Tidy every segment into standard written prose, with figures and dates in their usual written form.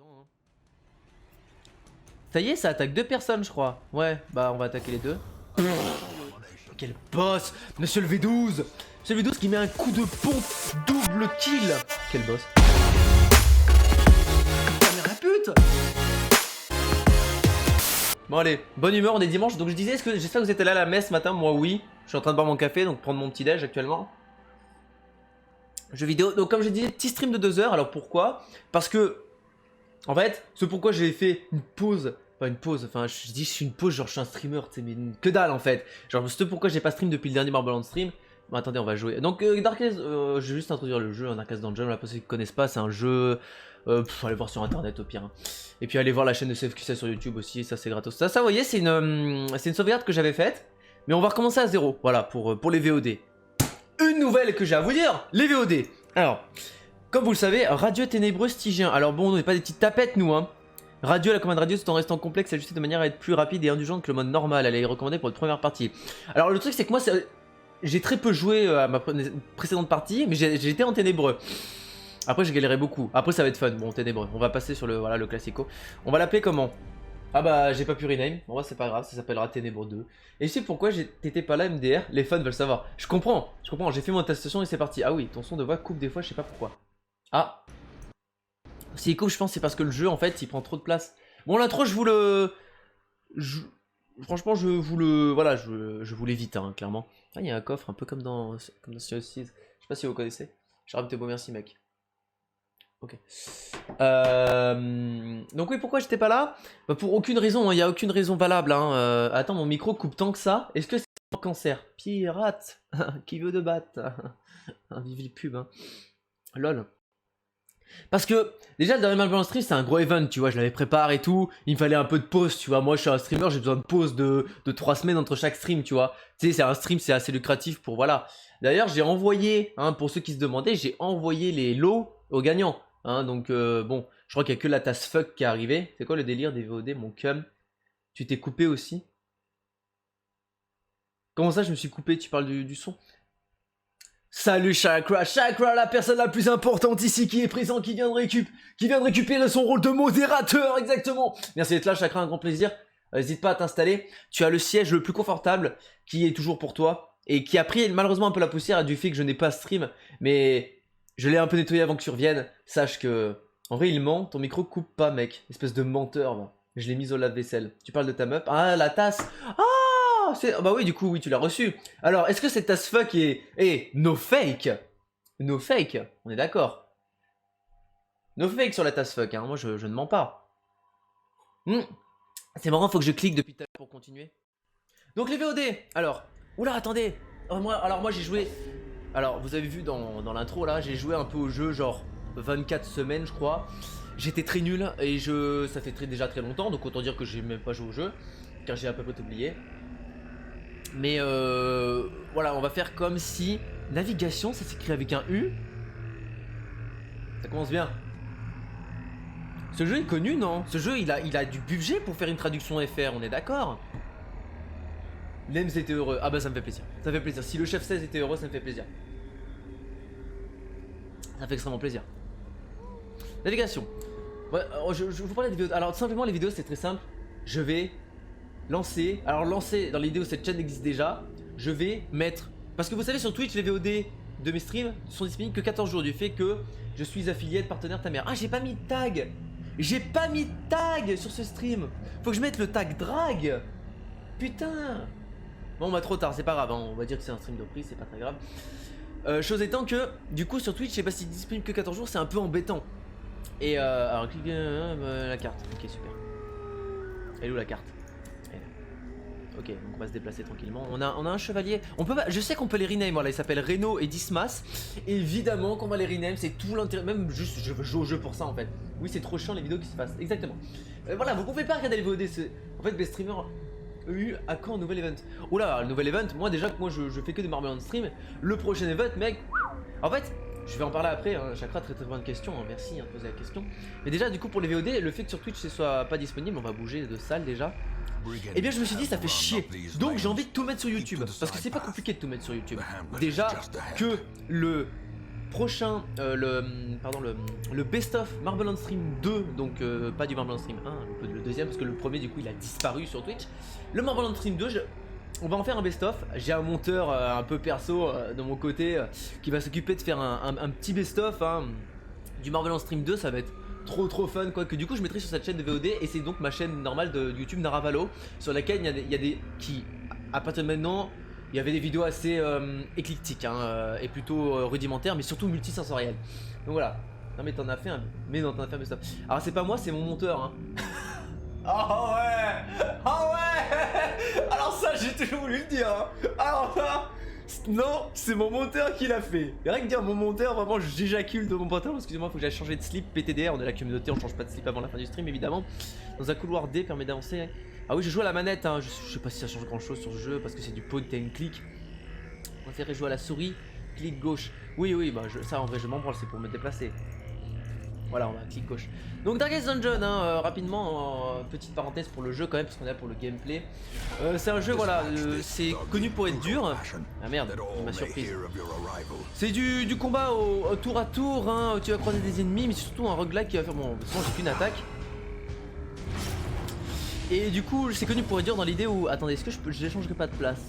hein. Ça y est, ça attaque 2 personnes, je crois. Ouais, bah on va attaquer les 2. Quel boss, Monsieur le V12. Monsieur le V12 qui met un coup de pompe double kill. Quel boss. Caméra pute. Bon allez, bonne humeur, on est dimanche. Donc je disais, j'espère que vous êtes allés à la messe ce matin. Moi oui, je suis en train de boire mon café, donc prendre mon petit déj actuellement. Jeux vidéo, donc comme je disais, petit stream de 2 heures. Alors pourquoi? Parce que, en fait, ce pourquoi j'ai fait une pause. Pas une pause, enfin je dis je suis une pause, genre je suis un streamer, tu sais, mais que dalle en fait. Genre c'est pourquoi j'ai pas stream depuis le dernier Marble stream. Bon attendez, on va jouer. Donc Darkest, je vais juste introduire le jeu, Darkest Dungeon, là pour ceux qui connaissent pas, c'est un jeu... allez voir sur internet au pire. Hein. Et puis allez voir la chaîne de CFQC sur YouTube aussi, ça c'est gratos. Ça vous voyez, c'est une sauvegarde que j'avais faite. Mais on va recommencer à zéro, voilà, pour les VOD. Une nouvelle que j'ai à vous dire, les VOD. Alors, comme vous le savez, Radio Ténébreux Stygien. Alors bon, on n'est pas des petites tapettes nous, hein. Radio, la commande radio, tout en restant complexe, ajustée de manière à être plus rapide et indulgente que le mode normal. Elle est recommandée pour une première partie. Alors le truc c'est que moi, j'ai très peu joué à ma précédente partie, mais j'étais en ténébreux. Après j'ai galéré beaucoup. Après ça va être fun. Bon, ténébreux. On va passer sur le classico. On va l'appeler comment? Ah bah j'ai pas pu rename. Bon bah c'est pas grave, ça s'appellera Ténébreux 2. Et je sais pourquoi t'étais pas là MDR. Les fans veulent savoir. Je comprends. J'ai fait mon attestation et c'est parti. Ah oui, ton son de voix coupe des fois, je sais pas pourquoi. Ah. S'il coupe, je pense c'est parce que le jeu en fait il prend trop de place. Bon l'intro je vous le... Franchement je vous le... Voilà, je vous l'évite hein, clairement. Ah il y a un coffre un peu comme dans Sea of Thieves. Je sais pas si vous connaissez. Charles t'es beau, merci mec. Ok. Donc oui, pourquoi j'étais pas là? Bah pour aucune raison, il n'y a aucune raison valable. Hein. Attends, mon micro coupe tant que ça. Est-ce que c'est un cancer? Pirate. Qui veut de battre? Vive les pubs. Hein. Lol. Parce que déjà le dernier Marble stream c'est un gros event, tu vois, je l'avais préparé et tout, il me fallait un peu de pause, tu vois, moi je suis un streamer, j'ai besoin de pause de 3 semaines entre chaque stream, tu vois, tu sais c'est un stream, c'est assez lucratif pour, voilà. D'ailleurs j'ai envoyé, hein, pour ceux qui se demandaient, j'ai envoyé les lots aux gagnants, hein, donc bon, je crois qu'il n'y a que la tasse fuck qui est arrivée. C'est quoi le délire des VOD, mon cum? Tu t'es coupé aussi? Comment ça je me suis coupé, tu parles du son? Salut Chakra, Chakra la personne la plus importante ici qui est présent, qui vient de récupérer son rôle de modérateur, exactement. Merci d'être là Chakra, un grand plaisir. N'hésite pas à t'installer, tu as le siège le plus confortable qui est toujours pour toi et qui a pris malheureusement un peu la poussière du fait que je n'ai pas stream, mais je l'ai un peu nettoyé avant que tu reviennes. Sache que, en vrai il ment, ton micro coupe pas mec, espèce de menteur va. Je l'ai mis au lave-vaisselle. Tu parles de ta meuf? Ah la tasse. Ah bah oui, du coup, oui, tu l'as reçu. Alors, est-ce que cette tasse fuck est no fake? No fake, on est d'accord. No fake sur la tasse fuck, hein. Moi je ne mens pas. C'est marrant, faut que je clique depuis tout à l'heure pour continuer. Donc les VOD, alors, oula, attendez. Alors moi j'ai joué, alors vous avez vu dans l'intro là, j'ai joué un peu au jeu, genre 24 semaines je crois. J'étais très nul et ça fait déjà très longtemps, donc autant dire que j'ai même pas joué au jeu, car j'ai à peu près oublié. Mais voilà, on va faire comme si... Navigation, ça s'écrit avec un U. Ça commence bien. Ce jeu est connu, non? Ce jeu, il a du budget pour faire une traduction FR, on est d'accord? Lems était heureux. Ah bah ça me fait plaisir. Ça fait plaisir. Si le chef 16 était heureux, ça me fait plaisir. Ça fait extrêmement plaisir. Navigation. Ouais, je vous parlais des vidéos. Alors simplement les vidéos c'est très simple. Je vais... lancer, alors lancer dans les vidéos, cette chaîne existe déjà. Je vais mettre, parce que vous savez sur Twitch les VOD de mes streams sont disponibles que 14 jours du fait que je suis affilié de partenaire ta mère. Ah j'ai pas mis de tag. J'ai pas mis de tag sur ce stream. Faut que je mette le tag drag. Putain. Bon bah trop tard, c'est pas grave, hein. On va dire que c'est un stream de prix, c'est pas très grave. Chose étant que du coup sur Twitch je sais pas si c'est disponible que 14 jours, c'est un peu embêtant. Et alors cliquez la carte, ok super. Elle est où la carte? Ok, donc on va se déplacer tranquillement. On a un chevalier. On peut pas, je sais qu'on peut les rename. Voilà, il s'appelle Reno et Dismas. Évidemment qu'on va les rename. C'est tout l'intérêt. Même juste, je veux jouer au jeu pour ça en fait. Oui, c'est trop chiant les vidéos qui se passent. Exactement. Voilà, vous pouvez pas regarder les VOD. En fait, Best Streamer eu à quand un nouvel event? Oula, le nouvel event. Moi, déjà, je fais que des Marble on stream. Le prochain event, mec. En fait, je vais en parler après. Hein. Chakra, très bonne question. Hein. Merci de poser la question. Mais déjà, du coup, pour les VOD, le fait que sur Twitch ce soit pas disponible, on va bouger de salle déjà. Et bien je me suis dit ça fait chier, donc j'ai envie de tout mettre sur YouTube, parce que c'est pas compliqué de tout mettre sur YouTube. Déjà que prochain, le best-of Marvel on Stream 2, donc pas du Marvel on Stream 1, le deuxième, parce que le premier du coup il a disparu sur Twitch. Le Marvel on Stream 2, on va en faire un best-of. J'ai un monteur un peu perso de mon côté qui va s'occuper de faire un petit best-of du Marvel on Stream 2, ça va être trop fun quoi, que du coup je mettrai sur cette chaîne de VOD, et c'est donc ma chaîne normale de YouTube Naravalo, sur laquelle il y a des qui, à partir de maintenant, il y avait des vidéos assez éclectiques et plutôt rudimentaires, mais surtout multisensorielles. Donc voilà. Non mais t'en as fait un, best-of. Alors c'est pas moi, c'est mon monteur Oh ouais. Oh ouais. Alors ça j'ai toujours voulu le dire Alors ça, non, c'est mon monteur qui l'a fait. Et rien que dire mon monteur, vraiment j'éjacule de mon pantalon. Excusez-moi, faut que j'aille changer de slip. PTDR, on est la communauté, on change pas de slip avant la fin du stream évidemment. Dans un couloir D permet d'avancer. Ah oui, je joue à la manette, je sais pas si ça change grand chose sur ce jeu parce que c'est du point and click. On préfère jouer à la souris, clic gauche. Oui, bah ça en vrai je m'en branle, c'est pour me déplacer. Voilà, on va clic gauche. Donc Darkest Dungeon, rapidement, petite parenthèse pour le jeu quand même, parce qu'on est là pour le gameplay. C'est un jeu, voilà, c'est connu pour être dur. Ah merde, il m'a surprise. C'est du combat au tour à tour, tu vas croiser des ennemis, mais c'est surtout un roguelike qui va faire... Bon, de toute façon j'ai qu'une attaque. Et du coup, c'est connu pour être dur dans l'idée où... Attendez, est-ce que je n'échangerai pas de place?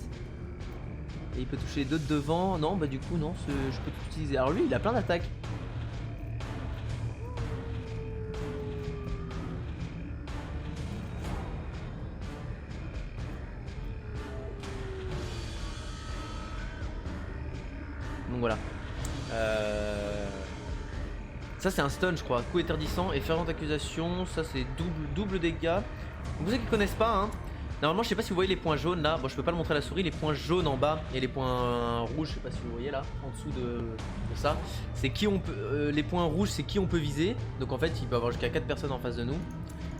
Et il peut toucher les deux de devant. Non, bah du coup, non, je peux tout utiliser. Alors lui, il a plein d'attaques. Donc voilà. Ça c'est un stun je crois, coup éterdissant et fervente accusation, ça c'est double dégâts. Pour ceux qui connaissent pas, normalement je sais pas si vous voyez les points jaunes là, bon je peux pas le montrer à la souris, les points jaunes en bas et les points rouges, je sais pas si vous voyez là, en dessous de ça, c'est qui on peut, les points rouges c'est qui on peut viser, donc en fait il peut y avoir jusqu'à 4 personnes en face de nous,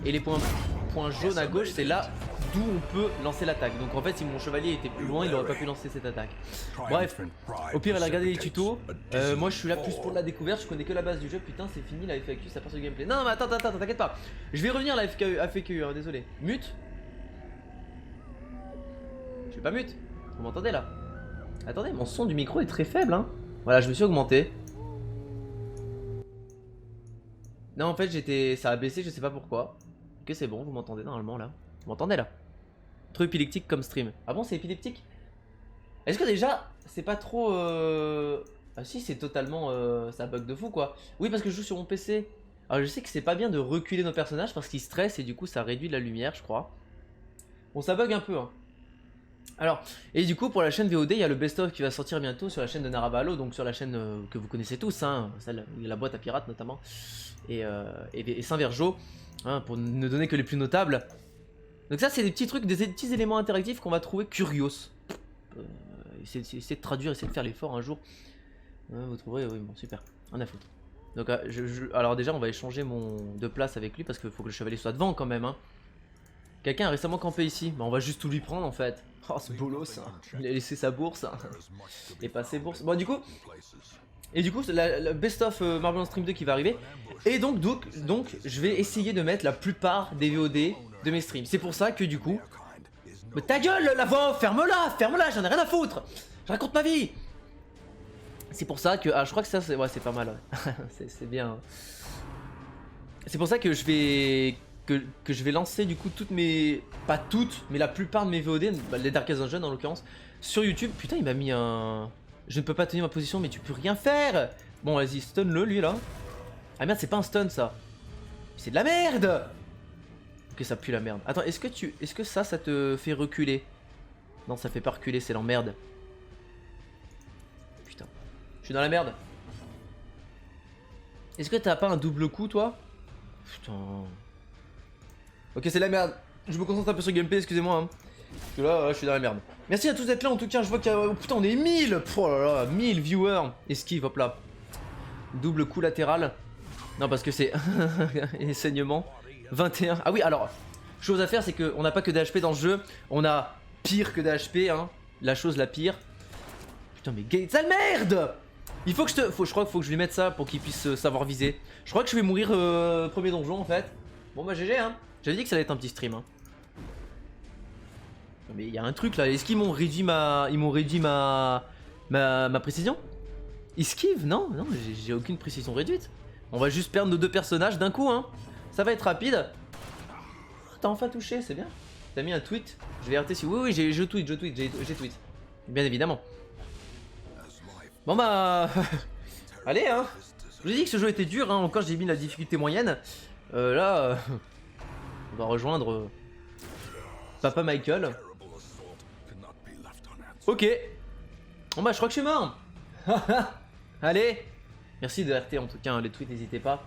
et les points jaunes à gauche c'est là d'où on peut lancer l'attaque. Donc en fait si mon chevalier était plus loin il aurait pas pu lancer cette attaque. Bref, au pire elle a regardé les tutos, moi je suis là plus pour la découverte, je connais que la base du jeu, putain c'est fini la FAQ, ça passe au gameplay. Non mais attends, t'inquiète pas, je vais revenir à la FAQ, désolé. Mute. Je suis pas mute, vous m'entendez là? Attendez, mon son du micro est très faible Voilà, je me suis augmenté. Non en fait ça a baissé, je sais pas pourquoi. Ok c'est bon, vous m'entendez normalement là. Vous m'entendez là? Trop épileptique comme stream. Ah bon, c'est épileptique? Est-ce que déjà c'est pas trop Ah si, c'est totalement ça bug de fou quoi. Oui, parce que je joue sur mon PC. Alors je sais que c'est pas bien de reculer nos personnages parce qu'ils stressent et du coup ça réduit la lumière je crois. Bon, ça bug un peu Alors, et du coup pour la chaîne VOD il y a le best-of qui va sortir bientôt sur la chaîne de Naravalo, donc sur la chaîne que vous connaissez tous celle où il y a la boîte à pirates notamment, et Saint-Vergeau, pour ne donner que les plus notables. Donc ça c'est des petits trucs, des petits éléments interactifs qu'on va trouver curios. Essayez de traduire, essayez de faire l'effort un jour. Vous trouverez, oui bon super, on a foutre. Donc alors déjà on va échanger de place avec lui parce qu'il faut que le chevalier soit devant quand même Quelqu'un a récemment campé ici, bah on va juste tout lui prendre en fait. Oh ce bolos il a laissé sa bourse et pas ses bourses. Bon du coup le best of Marvel on Stream 2 qui va arriver. Et donc je vais essayer de mettre la plupart des VOD de mes streams. C'est pour ça que du coup... Mais ta gueule la voix, ferme-la, j'en ai rien à foutre. Je raconte ma vie. C'est pour ça que... Ah je crois que ça c'est... Ouais c'est pas mal c'est bien C'est pour ça que je vais... Que je vais lancer du coup toutes mes... Pas toutes, mais la plupart de mes VOD, les Darkest Dungeon en l'occurrence, sur YouTube. Putain il m'a mis un... Je ne peux pas tenir ma position mais tu peux rien faire. Bon vas-y stun-le lui là. Ah merde c'est pas un stun ça. C'est de la merde. Ok ça pue la merde. Attends est-ce que ça te fait reculer? Non ça fait pas reculer, c'est l'emmerde. Putain. Je suis dans la merde. Est-ce que t'as pas un double coup toi? Putain. Ok c'est la merde. Je me concentre un peu sur le gameplay, excusez-moi Parce que là je suis dans la merde. Merci à tous d'être là en tout cas, je vois qu'il y a... Oh, putain on est 1000. Oh là là, 1000 viewers. Esquive hop là. Double coup latéral. Non parce que c'est... Enseignement 21. Ah oui alors, chose à faire c'est qu'on n'a pas que des HP dans ce jeu. On a pire que des HP La chose la pire. Putain mais gay, sale merde. Il faut que je crois qu'il faut que je lui mette ça pour qu'il puisse savoir viser. Je crois que je vais mourir premier donjon en fait. Bon bah GG J'avais dit que ça allait être un petit stream Mais il y a un truc là, est-ce qu'ils m'ont réduit ma précision? Esquive? Non, non, j'ai aucune précision réduite. On va juste perdre nos 2 personnages d'un coup, hein. Ça va être rapide. T'as enfin touché, c'est bien. T'as mis un tweet. Je vais arrêter si... Oui, je tweet, j'ai tweet. Bien évidemment. Bon bah... Allez, hein. Je vous ai dit que ce jeu était dur, hein. Encore j'ai mis la difficulté moyenne. Là... On va rejoindre... Papa Michael. Ok. Bon bah je crois que je suis mort. Allez. Merci de RT en tout cas, hein, les tweets n'hésitez pas.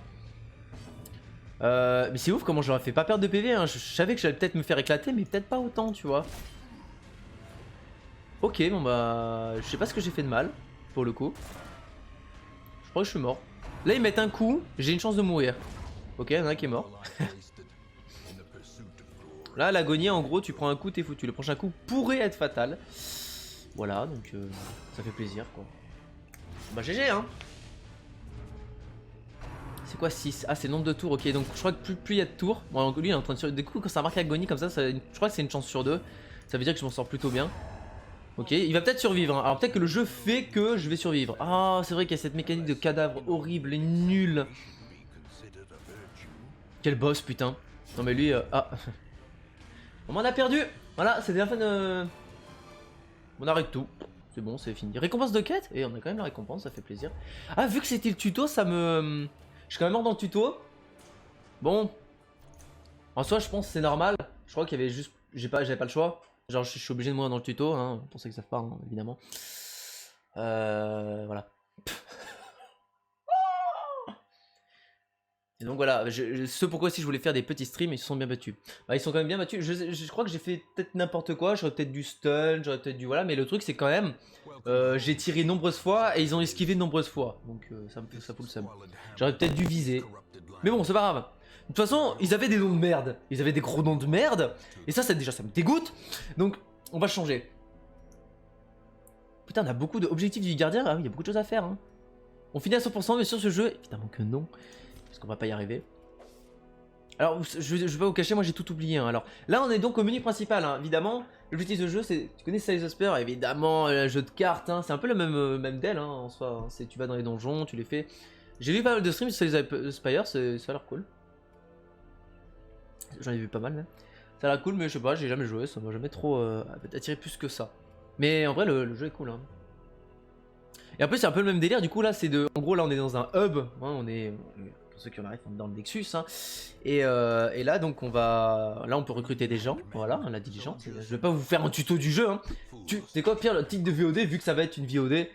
Mais c'est ouf comment j'aurais fait pas perdre de PV, hein. Je savais que j'allais peut-être me faire éclater mais peut-être pas autant tu vois. Ok bon bah je sais pas ce que j'ai fait de mal pour le coup. Je crois que je suis mort. Là ils mettent un coup, j'ai une chance de mourir. Ok, il y en a un qui est mort. Là l'agonie en gros tu prends un coup t'es foutu. Le prochain coup pourrait être fatal. Voilà donc ça fait plaisir quoi. Bah GG hein. C'est quoi 6? Ah c'est le nombre de tours, ok donc je crois que plus il y a de tours. Bon lui il est en train de survivre. Du coup quand ça marque agonie comme ça, je crois que c'est une chance sur 2. Ça veut dire que je m'en sors plutôt bien. Ok, il va peut-être survivre, hein. Alors peut-être que le jeu fait que je vais survivre. Ah c'est vrai qu'il y a cette mécanique de cadavre horrible et nulle. Quel boss putain. Non mais lui, ah. On m'en a perdu. Voilà, c'était la fin de... On arrête tout. C'est bon, c'est fini. Récompense de quête? Et on a quand même la récompense, ça fait plaisir. Ah vu que c'était le tuto, ça me... Je suis quand même mort dans le tuto. Bon. En soi je pense que c'est normal. Je crois qu'il y avait juste... J'avais pas le choix. Genre je suis obligé de mourir dans le tuto, hein, pour ceux qui savent pas, hein, évidemment. Voilà. Et donc voilà, ce pourquoi aussi je voulais faire des petits streams, ils se sont bien battus. Bah, ils sont quand même bien battus, je crois que j'ai fait peut-être n'importe quoi, j'aurais peut-être du stun, j'aurais peut-être du... Voilà, mais le truc c'est quand même, j'ai tiré de nombreuses fois et ils ont esquivé de nombreuses fois. Donc ça fout le seum. J'aurais peut-être dû viser. Mais bon, c'est pas grave. De toute façon, ils avaient des noms de merde. Ils avaient des gros noms de merde. Et ça déjà, ça me dégoûte. Donc, on va changer. Putain, on a beaucoup d'objectifs du gardien. Ah oui, il y a beaucoup de choses à faire. Hein. On finit à 100%, mais sur ce jeu, évidemment que non. Parce qu'on va pas y arriver. Alors, je vais pas vous cacher, moi j'ai tout oublié. Hein. Alors, là, on est donc au menu principal. Hein. Évidemment, l'objectif de jeu, c'est... Tu connais Size of Spire, évidemment, le jeu de cartes. Hein. C'est un peu le même d'elle, hein, en soi. Hein. Tu vas dans les donjons, tu les fais. J'ai vu pas mal de streams sur Size of Spire, ça a l'air cool. J'en ai vu pas mal même. Ça a l'air cool mais je sais pas, j'ai jamais joué, ça m'a jamais trop attiré plus que ça. Mais en vrai le jeu est cool hein. Et après c'est un peu le même délire, du coup là c'est de... En gros là on est dans un hub, hein, on est... Pour ceux qui en arrivent, on est dans le Nexus hein. Et là donc on va... Là on peut recruter des gens, voilà, la diligence. Je vais pas vous faire un tuto du jeu hein. C'est quoi Pierre, le titre de VOD, vu que ça va être une VOD,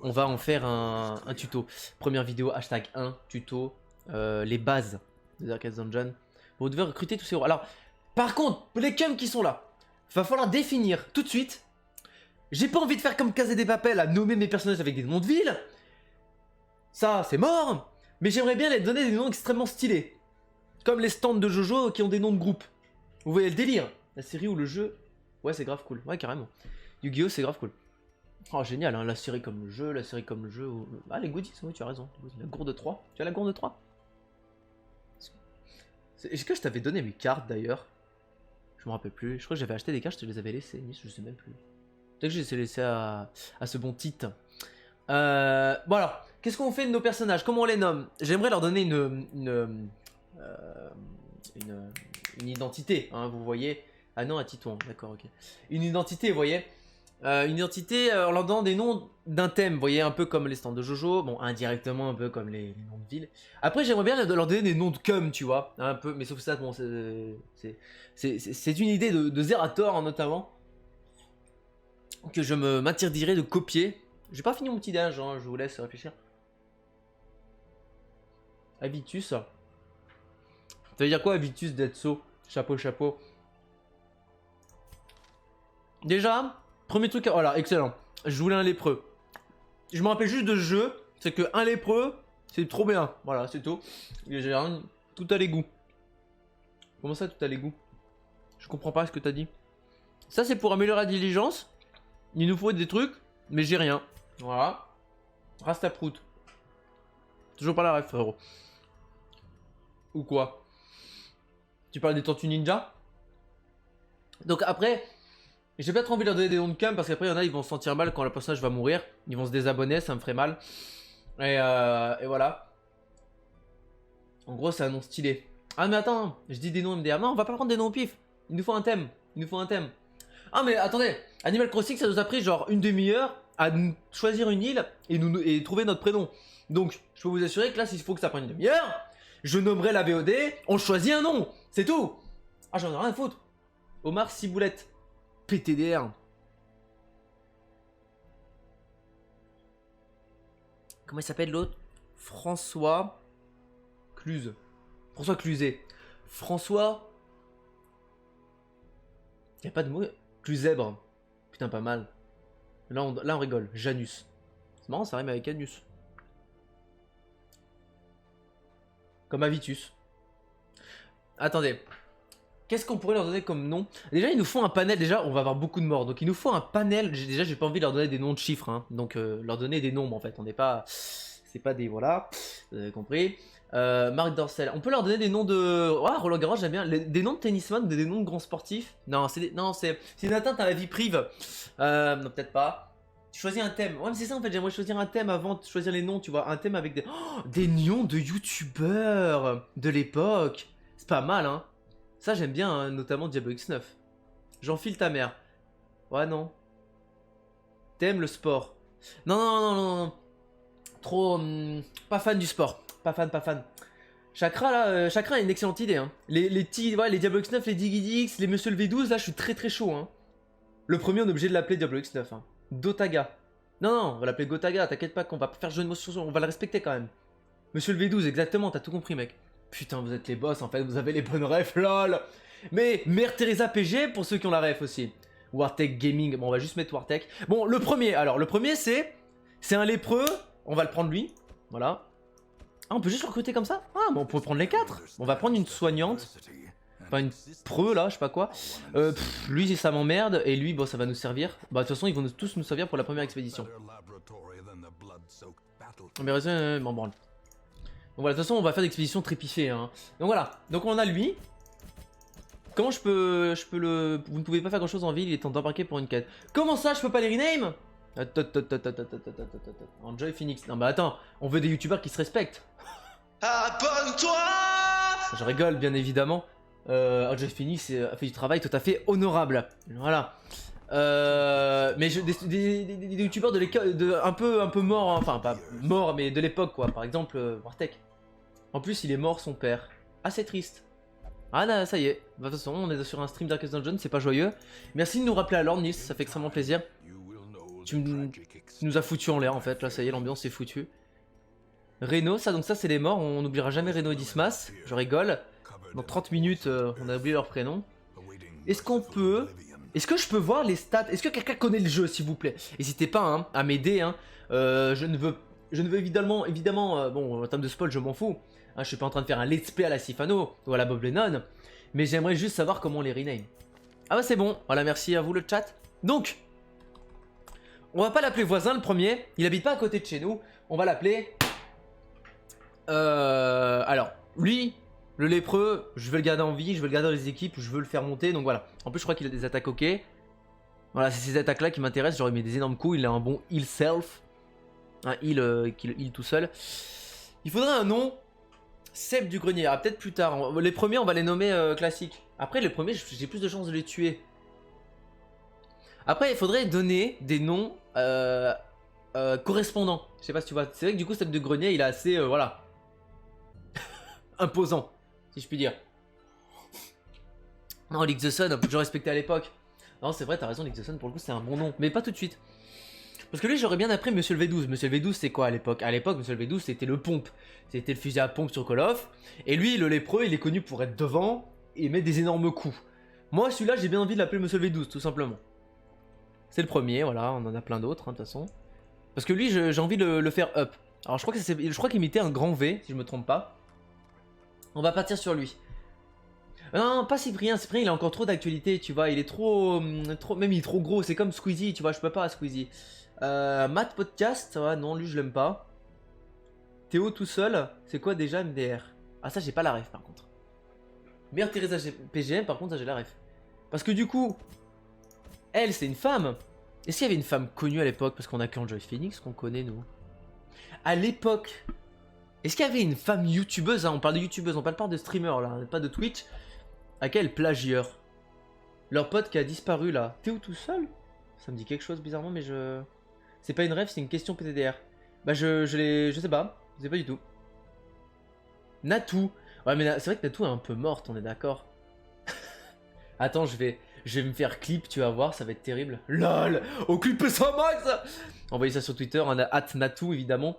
on va en faire un tuto. Première vidéo, hashtag 1, tuto, les bases de Darkest Dungeon. Vous devez recruter tous ces héros. Alors, par contre, les cums qui sont là, va falloir définir tout de suite. J'ai pas envie de faire comme Casa des Papel à nommer mes personnages avec des noms de villes. Ça, c'est mort. Mais j'aimerais bien leur donner des noms extrêmement stylés. Comme les stands de Jojo qui ont des noms de groupe. Vous voyez le délire? La série ou le jeu. Ouais, c'est grave cool. Ouais, carrément. Yu-Gi-Oh, c'est grave cool. Oh, génial, hein, la série comme le jeu, la série comme le jeu. Ah, les goodies, oui, tu as raison. La gourde 3. Tu as la gourde 3? Est-ce que je t'avais donné mes cartes d'ailleurs? Je me rappelle plus. Je crois que j'avais acheté des cartes, je te les avais laissées. Je sais même plus. Peut-être que je les ai laissées à ce bon titre. Bon alors, qu'est-ce qu'on fait de nos personnages? Comment on les nomme? J'aimerais leur donner une identité, hein, vous voyez. Ah non, à Titouan, d'accord, ok. Une identité, vous voyez. Une identité en leur donnant des noms d'un thème, vous voyez, un peu comme les stands de Jojo, bon, indirectement un peu comme les noms de villes. Après, j'aimerais bien leur donner des noms de cum, tu vois, un peu, mais sauf que ça, bon, c'est une idée de Zerator, hein, notamment, que je m'interdirais de copier. J'ai pas fini mon petit déj, hein, je vous laisse réfléchir. Habitus. Ça veut dire quoi, Habitus d'Etso? Chapeau, chapeau. Déjà, premier truc, voilà, excellent. Je voulais un lépreux. Je me rappelle juste de ce jeu, c'est que un lépreux, c'est trop bien. Voilà, c'est tout. J'ai rien, tout à l'égout. Comment ça, tout à l'égout? Je comprends pas ce que t'as dit. Ça, c'est pour améliorer la diligence. Il nous faut des trucs, mais j'ai rien. Voilà. Rastaprout. Toujours pas la ref, frérot. Ou quoi? Tu parles des Tortues Ninja? Donc après... J'ai pas trop envie de leur donner des noms de cam parce qu'après il y en a ils vont se sentir mal quand le personnage va mourir. Ils vont se désabonner, ça me ferait mal. Et voilà. En gros c'est un nom stylé. Ah mais attends, je dis des noms MDR. Non on va pas prendre des noms au pif. Il nous faut un thème. Il nous faut un thème. Ah mais attendez, Animal Crossing ça nous a pris genre une demi-heure à choisir une île et trouver notre prénom. Donc je peux vous assurer que là s'il faut que ça prenne une demi-heure, je nommerai la VOD, on choisit un nom. C'est tout. Ah j'en ai rien à foutre. Omar Ciboulette. PTDR. Comment il s'appelle l'autre? François Cluze. François Cluzet. François. Y a pas de mot. Cluzèbre. Putain, pas mal. Là on rigole. Janus. C'est marrant, ça rime avec Anus. Comme Avitus. Attendez. Qu'est-ce qu'on pourrait leur donner comme nom? Déjà, il nous faut un panel. Déjà, on va avoir beaucoup de morts. Donc, il nous faut un panel. Déjà, j'ai pas envie de leur donner des noms de chiffres. Hein. Donc, leur donner des nombres, en fait. On n'est pas... C'est pas des... Voilà. Vous avez compris. Marc Dorcel. On peut leur donner des noms de... Ouais, Roland Garros, j'aime bien. Des noms de tennisman, des noms de grands sportifs. Non, c'est une atteinte à la vie privée. Non, peut-être pas. Tu choisis un thème. Ouais, mais c'est ça, en fait. J'aimerais choisir un thème avant de choisir les noms, tu vois. Un thème avec des... Oh, des noms de youtubeurs de l'époque. C'est pas mal, hein. Ça j'aime bien, hein, notamment Diablo X9. J'enfile ta mère. Ouais non. T'aimes le sport. Non non non non non. Trop... pas fan du sport. Pas fan. Chakra là, Chakra a une excellente idée. Hein. Les Diablo X9, les Digidix, les Monsieur le V12, là je suis très chaud. Hein. Le premier on est obligé de l'appeler Diablo X9. Hein. Dotaga. Non, on va l'appeler Gotaga, t'inquiète pas qu'on va pas faire jeu de mots sur on va le respecter quand même. Monsieur le V12, exactement, t'as tout compris mec. Putain, vous êtes les boss, en fait, vous avez les bonnes refs, lol. Mais Mère Teresa PG, pour ceux qui ont la ref aussi. Wartech Gaming, bon, on va juste mettre Wartech. Bon, le premier, alors, le premier, c'est un lépreux, on va le prendre lui, voilà. Ah, on peut juste le recruter comme ça? Ah, bon, on peut prendre les 4. On va prendre une soignante, enfin, une preux, là, je sais pas quoi. Lui, ça m'emmerde, et lui, bon, ça va nous servir. Bah, de toute façon, ils vont tous nous servir pour la première expédition. Mais raison, m'en branle. Donc voilà, de toute façon, on va faire des expéditions très piffées. Hein. Donc voilà, donc on a lui. Comment je peux le... Vous ne pouvez pas faire grand chose en ville, il est temps d'embarquer pour une quête. Comment ça, je peux pas les rename? Enjoy Phoenix. Non bah attends, on veut des youtubeurs qui se respectent. Abonne-toi. Je rigole, bien évidemment. Enjoy Phoenix a fait du travail tout à fait honorable. Voilà. Mais des youtubeurs un peu morts, hein. Enfin pas morts mais de l'époque quoi, par exemple Wartech. En plus il est mort son père. Ah c'est triste. Ah là ça y est, de toute façon on est sur un stream Darkest Dungeon, c'est pas joyeux. Merci de nous rappeler à l'ordre Nice, ça fait extrêmement plaisir. Tu nous as foutu en l'air en fait, là ça y est l'ambiance est foutue. Reno, ça donc ça c'est les morts, on n'oubliera jamais Reno et Dismas, je rigole. Dans 30 minutes on a oublié leur prénom. Est-ce qu'on peut... Est-ce que je peux voir les stats? Est-ce que quelqu'un connaît le jeu, s'il vous plaît? N'hésitez pas hein, à m'aider. Hein. Je ne veux évidemment, bon, en termes de spoil, je m'en fous. Hein, je suis pas en train de faire un let's play à la Sifano ou à la Bob Lennon. Mais j'aimerais juste savoir comment on les rename. Ah bah c'est bon. Voilà, merci à vous le chat. Donc, on va pas l'appeler voisin le premier. Il habite pas à côté de chez nous. On va l'appeler... alors, lui... Le lépreux, je veux le garder en vie, je veux le garder dans les équipes, je veux le faire monter, donc voilà. En plus, je crois qu'il a des attaques ok. Voilà, c'est ces attaques-là qui m'intéressent. Genre, il met des énormes coups, il a un bon heal self. Un heal qui le heal tout seul. Il faudrait un nom. Seb du grenier, ah, peut-être plus tard. Les premiers, on va les nommer classiques. Après, les premiers, j'ai plus de chances de les tuer. Après, il faudrait donner des noms correspondants. Je sais pas si tu vois. C'est vrai que du coup, Seb du grenier, il est assez, voilà, imposant. Si je puis dire. Non, League the Sun, je respectais à l'époque. Non, c'est vrai, t'as raison, League the Sun, pour le coup, c'est un bon nom. Mais pas tout de suite. Parce que lui, j'aurais bien appris Monsieur le V12. Monsieur le V12, c'est quoi à l'époque? À l'époque, Monsieur le V12, c'était le pompe. C'était le fusil à pompe sur Call of. Et lui, le lépreux, il est connu pour être devant et mettre des énormes coups. Moi, celui-là, j'ai bien envie de l'appeler Monsieur le V12, tout simplement. C'est le premier, voilà, on en a plein d'autres, hein, de toute façon. Parce que lui, j'ai envie de le faire up. Alors, je crois qu'il imitait un grand V, si je me trompe pas. On va partir sur lui. Non, pas Cyprien. Cyprien, il a encore trop d'actualité, tu vois. Il est trop, même il est trop gros. C'est comme Squeezie, tu vois. Je peux pas, Squeezie. Matt Podcast, ouais, non, lui, je l'aime pas. Théo tout seul, c'est quoi déjà MDR? Ah, ça, j'ai pas la ref, par contre. Mère Teresa PGM, par contre, ça, j'ai la ref. Parce que du coup, Elle, c'est une femme. Est-ce qu'il y avait une femme connue à l'époque? Parce qu'on a qu'Enjoy Phoenix qu'on connaît, nous. À l'époque, est-ce qu'il y avait une femme youtubeuse, hein? On parle de youtubeuse, on parle pas de streamer, là, pas de Twitch. À quel plagieur? Leur pote qui a disparu, là. T'es où tout seul? Ça me dit quelque chose bizarrement, mais je... C'est pas une rêve, c'est une question PTDR. Bah, je sais pas. Je sais pas du tout. Natou. Ouais, mais c'est vrai que Natou est un peu morte, on est d'accord. Attends, je vais me faire clip, tu vas voir, ça va être terrible. LOL, au clip sans max. Envoyez ça sur Twitter, @Natou évidemment.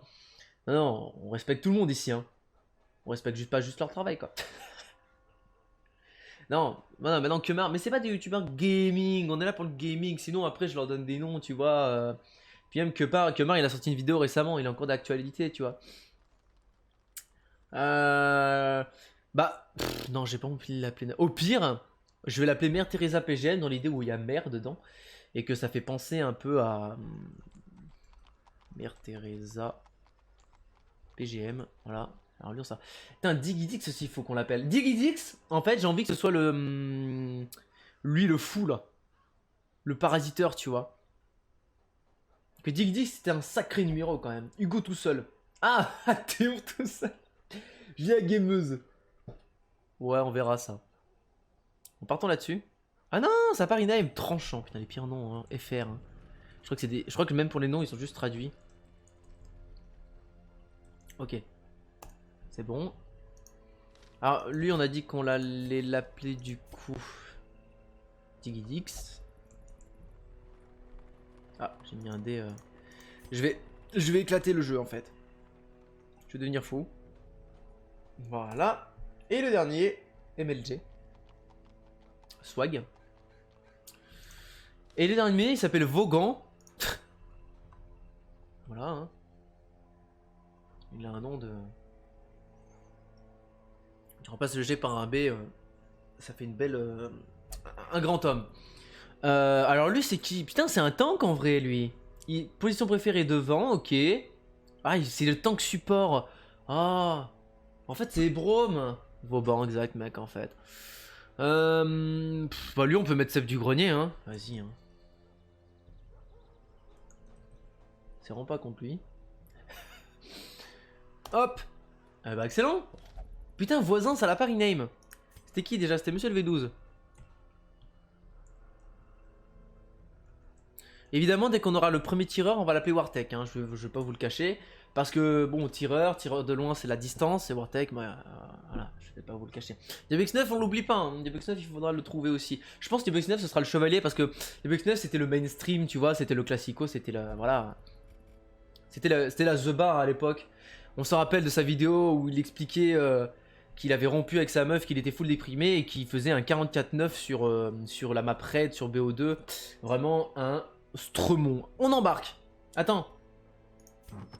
Non, non, on respecte tout le monde ici, hein. On respecte juste pas juste leur travail, quoi. Non, non, maintenant Kemar, mais c'est pas des youtubeurs gaming, on est là pour le gaming, sinon après je leur donne des noms, tu vois. Puis même Kemar, il a sorti une vidéo récemment, il est encore d'actualité, tu vois. Bah, non, j'ai pas envie de l'appeler. Au pire, je vais l'appeler Mère Teresa PGM dans l'idée où il y a mère dedans. Et que ça fait penser un peu à... Mère Teresa PGM, voilà. Alors, lire ça. Putain, Digidix aussi, il faut qu'on l'appelle. Digidix, en fait, j'ai envie que ce soit le... Lui, le fou, là. Le parasiteur, tu vois. Que Digidix, c'était un sacré numéro, quand même. Hugo tout seul. Ah, Théo tout seul. Via gameuse. Ouais, on verra ça. En partant là-dessus. Ah non, ça part Inaim. Tranchant, putain, les pires noms, hein. FR. Hein. Je crois que c'est des... Je crois que même pour les noms, ils sont juste traduits. Ok. C'est bon. Alors, lui, on a dit qu'on allait l'appeler du coup... Digidix. Ah, j'ai mis un dé... Je vais éclater le jeu, en fait. Je vais devenir fou. Voilà. Et le dernier, MLG. Swag. Et le dernier, il s'appelle Vaughan. Voilà. Hein. Il a un nom de... Tu remplaces le G par un B. Ça fait une belle... un grand homme. Alors lui, c'est qui? Putain, c'est un tank en vrai, lui. Position préférée devant, ok. Ah, c'est le tank support. Ah. En fait, c'est Brome. Vauban, exact, mec, en fait. Bah lui, on peut mettre Seb du Grenier, hein. Vas-y, hein. C'est vraiment pas contre lui. Hop. Bah, excellent. Putain, voisin, ça l'a pas rename. C'était qui déjà? C'était Monsieur le V12. Évidemment, dès qu'on aura le premier tireur, on va l'appeler Wartech. Hein. Je vais pas vous le cacher. Parce que, bon, tireur de loin, c'est la distance. Et Wartech, bah, voilà, je vais pas vous le cacher. Diabex 9, on l'oublie pas. Hein. Diabex 9, il faudra le trouver aussi. Je pense que Diabex 9, ce sera le chevalier. Parce que Diabex 9, c'était le mainstream, tu vois. C'était le classico. C'était la. Voilà. C'était la The Bar à l'époque. On se rappelle de sa vidéo où il expliquait qu'il avait rompu avec sa meuf, qu'il était full déprimé et qu'il faisait un 44-9 sur la map raid, sur BO2. Vraiment un Stremont. On embarque. Attends.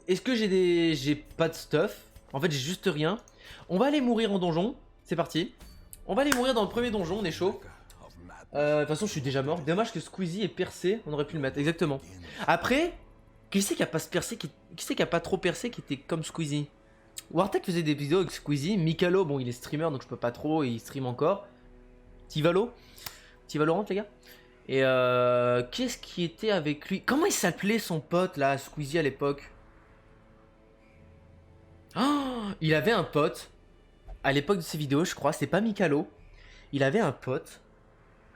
Est-ce que j'ai pas de stuff? En fait, j'ai juste rien. On va aller mourir en donjon. C'est parti. On va aller mourir dans le premier donjon, on est chaud. De toute façon, je suis déjà mort. Dommage que Squeezie ait percé. On aurait pu le mettre, exactement. Après, qui c'est qui a pas percé, qui c'est qui a pas trop percé, qui était comme Squeezie? Wartech faisait des vidéos avec Squeezie. Mikalo, bon, il est streamer, donc je peux pas trop, et il stream encore. Tivalo, Tivalorant, les gars. Et qu'est-ce qui était avec lui? Comment il s'appelait son pote là, Squeezie à l'époque? Oh, il avait un pote à l'époque de ses vidéos, je crois. C'est pas Mikalo. Il avait un pote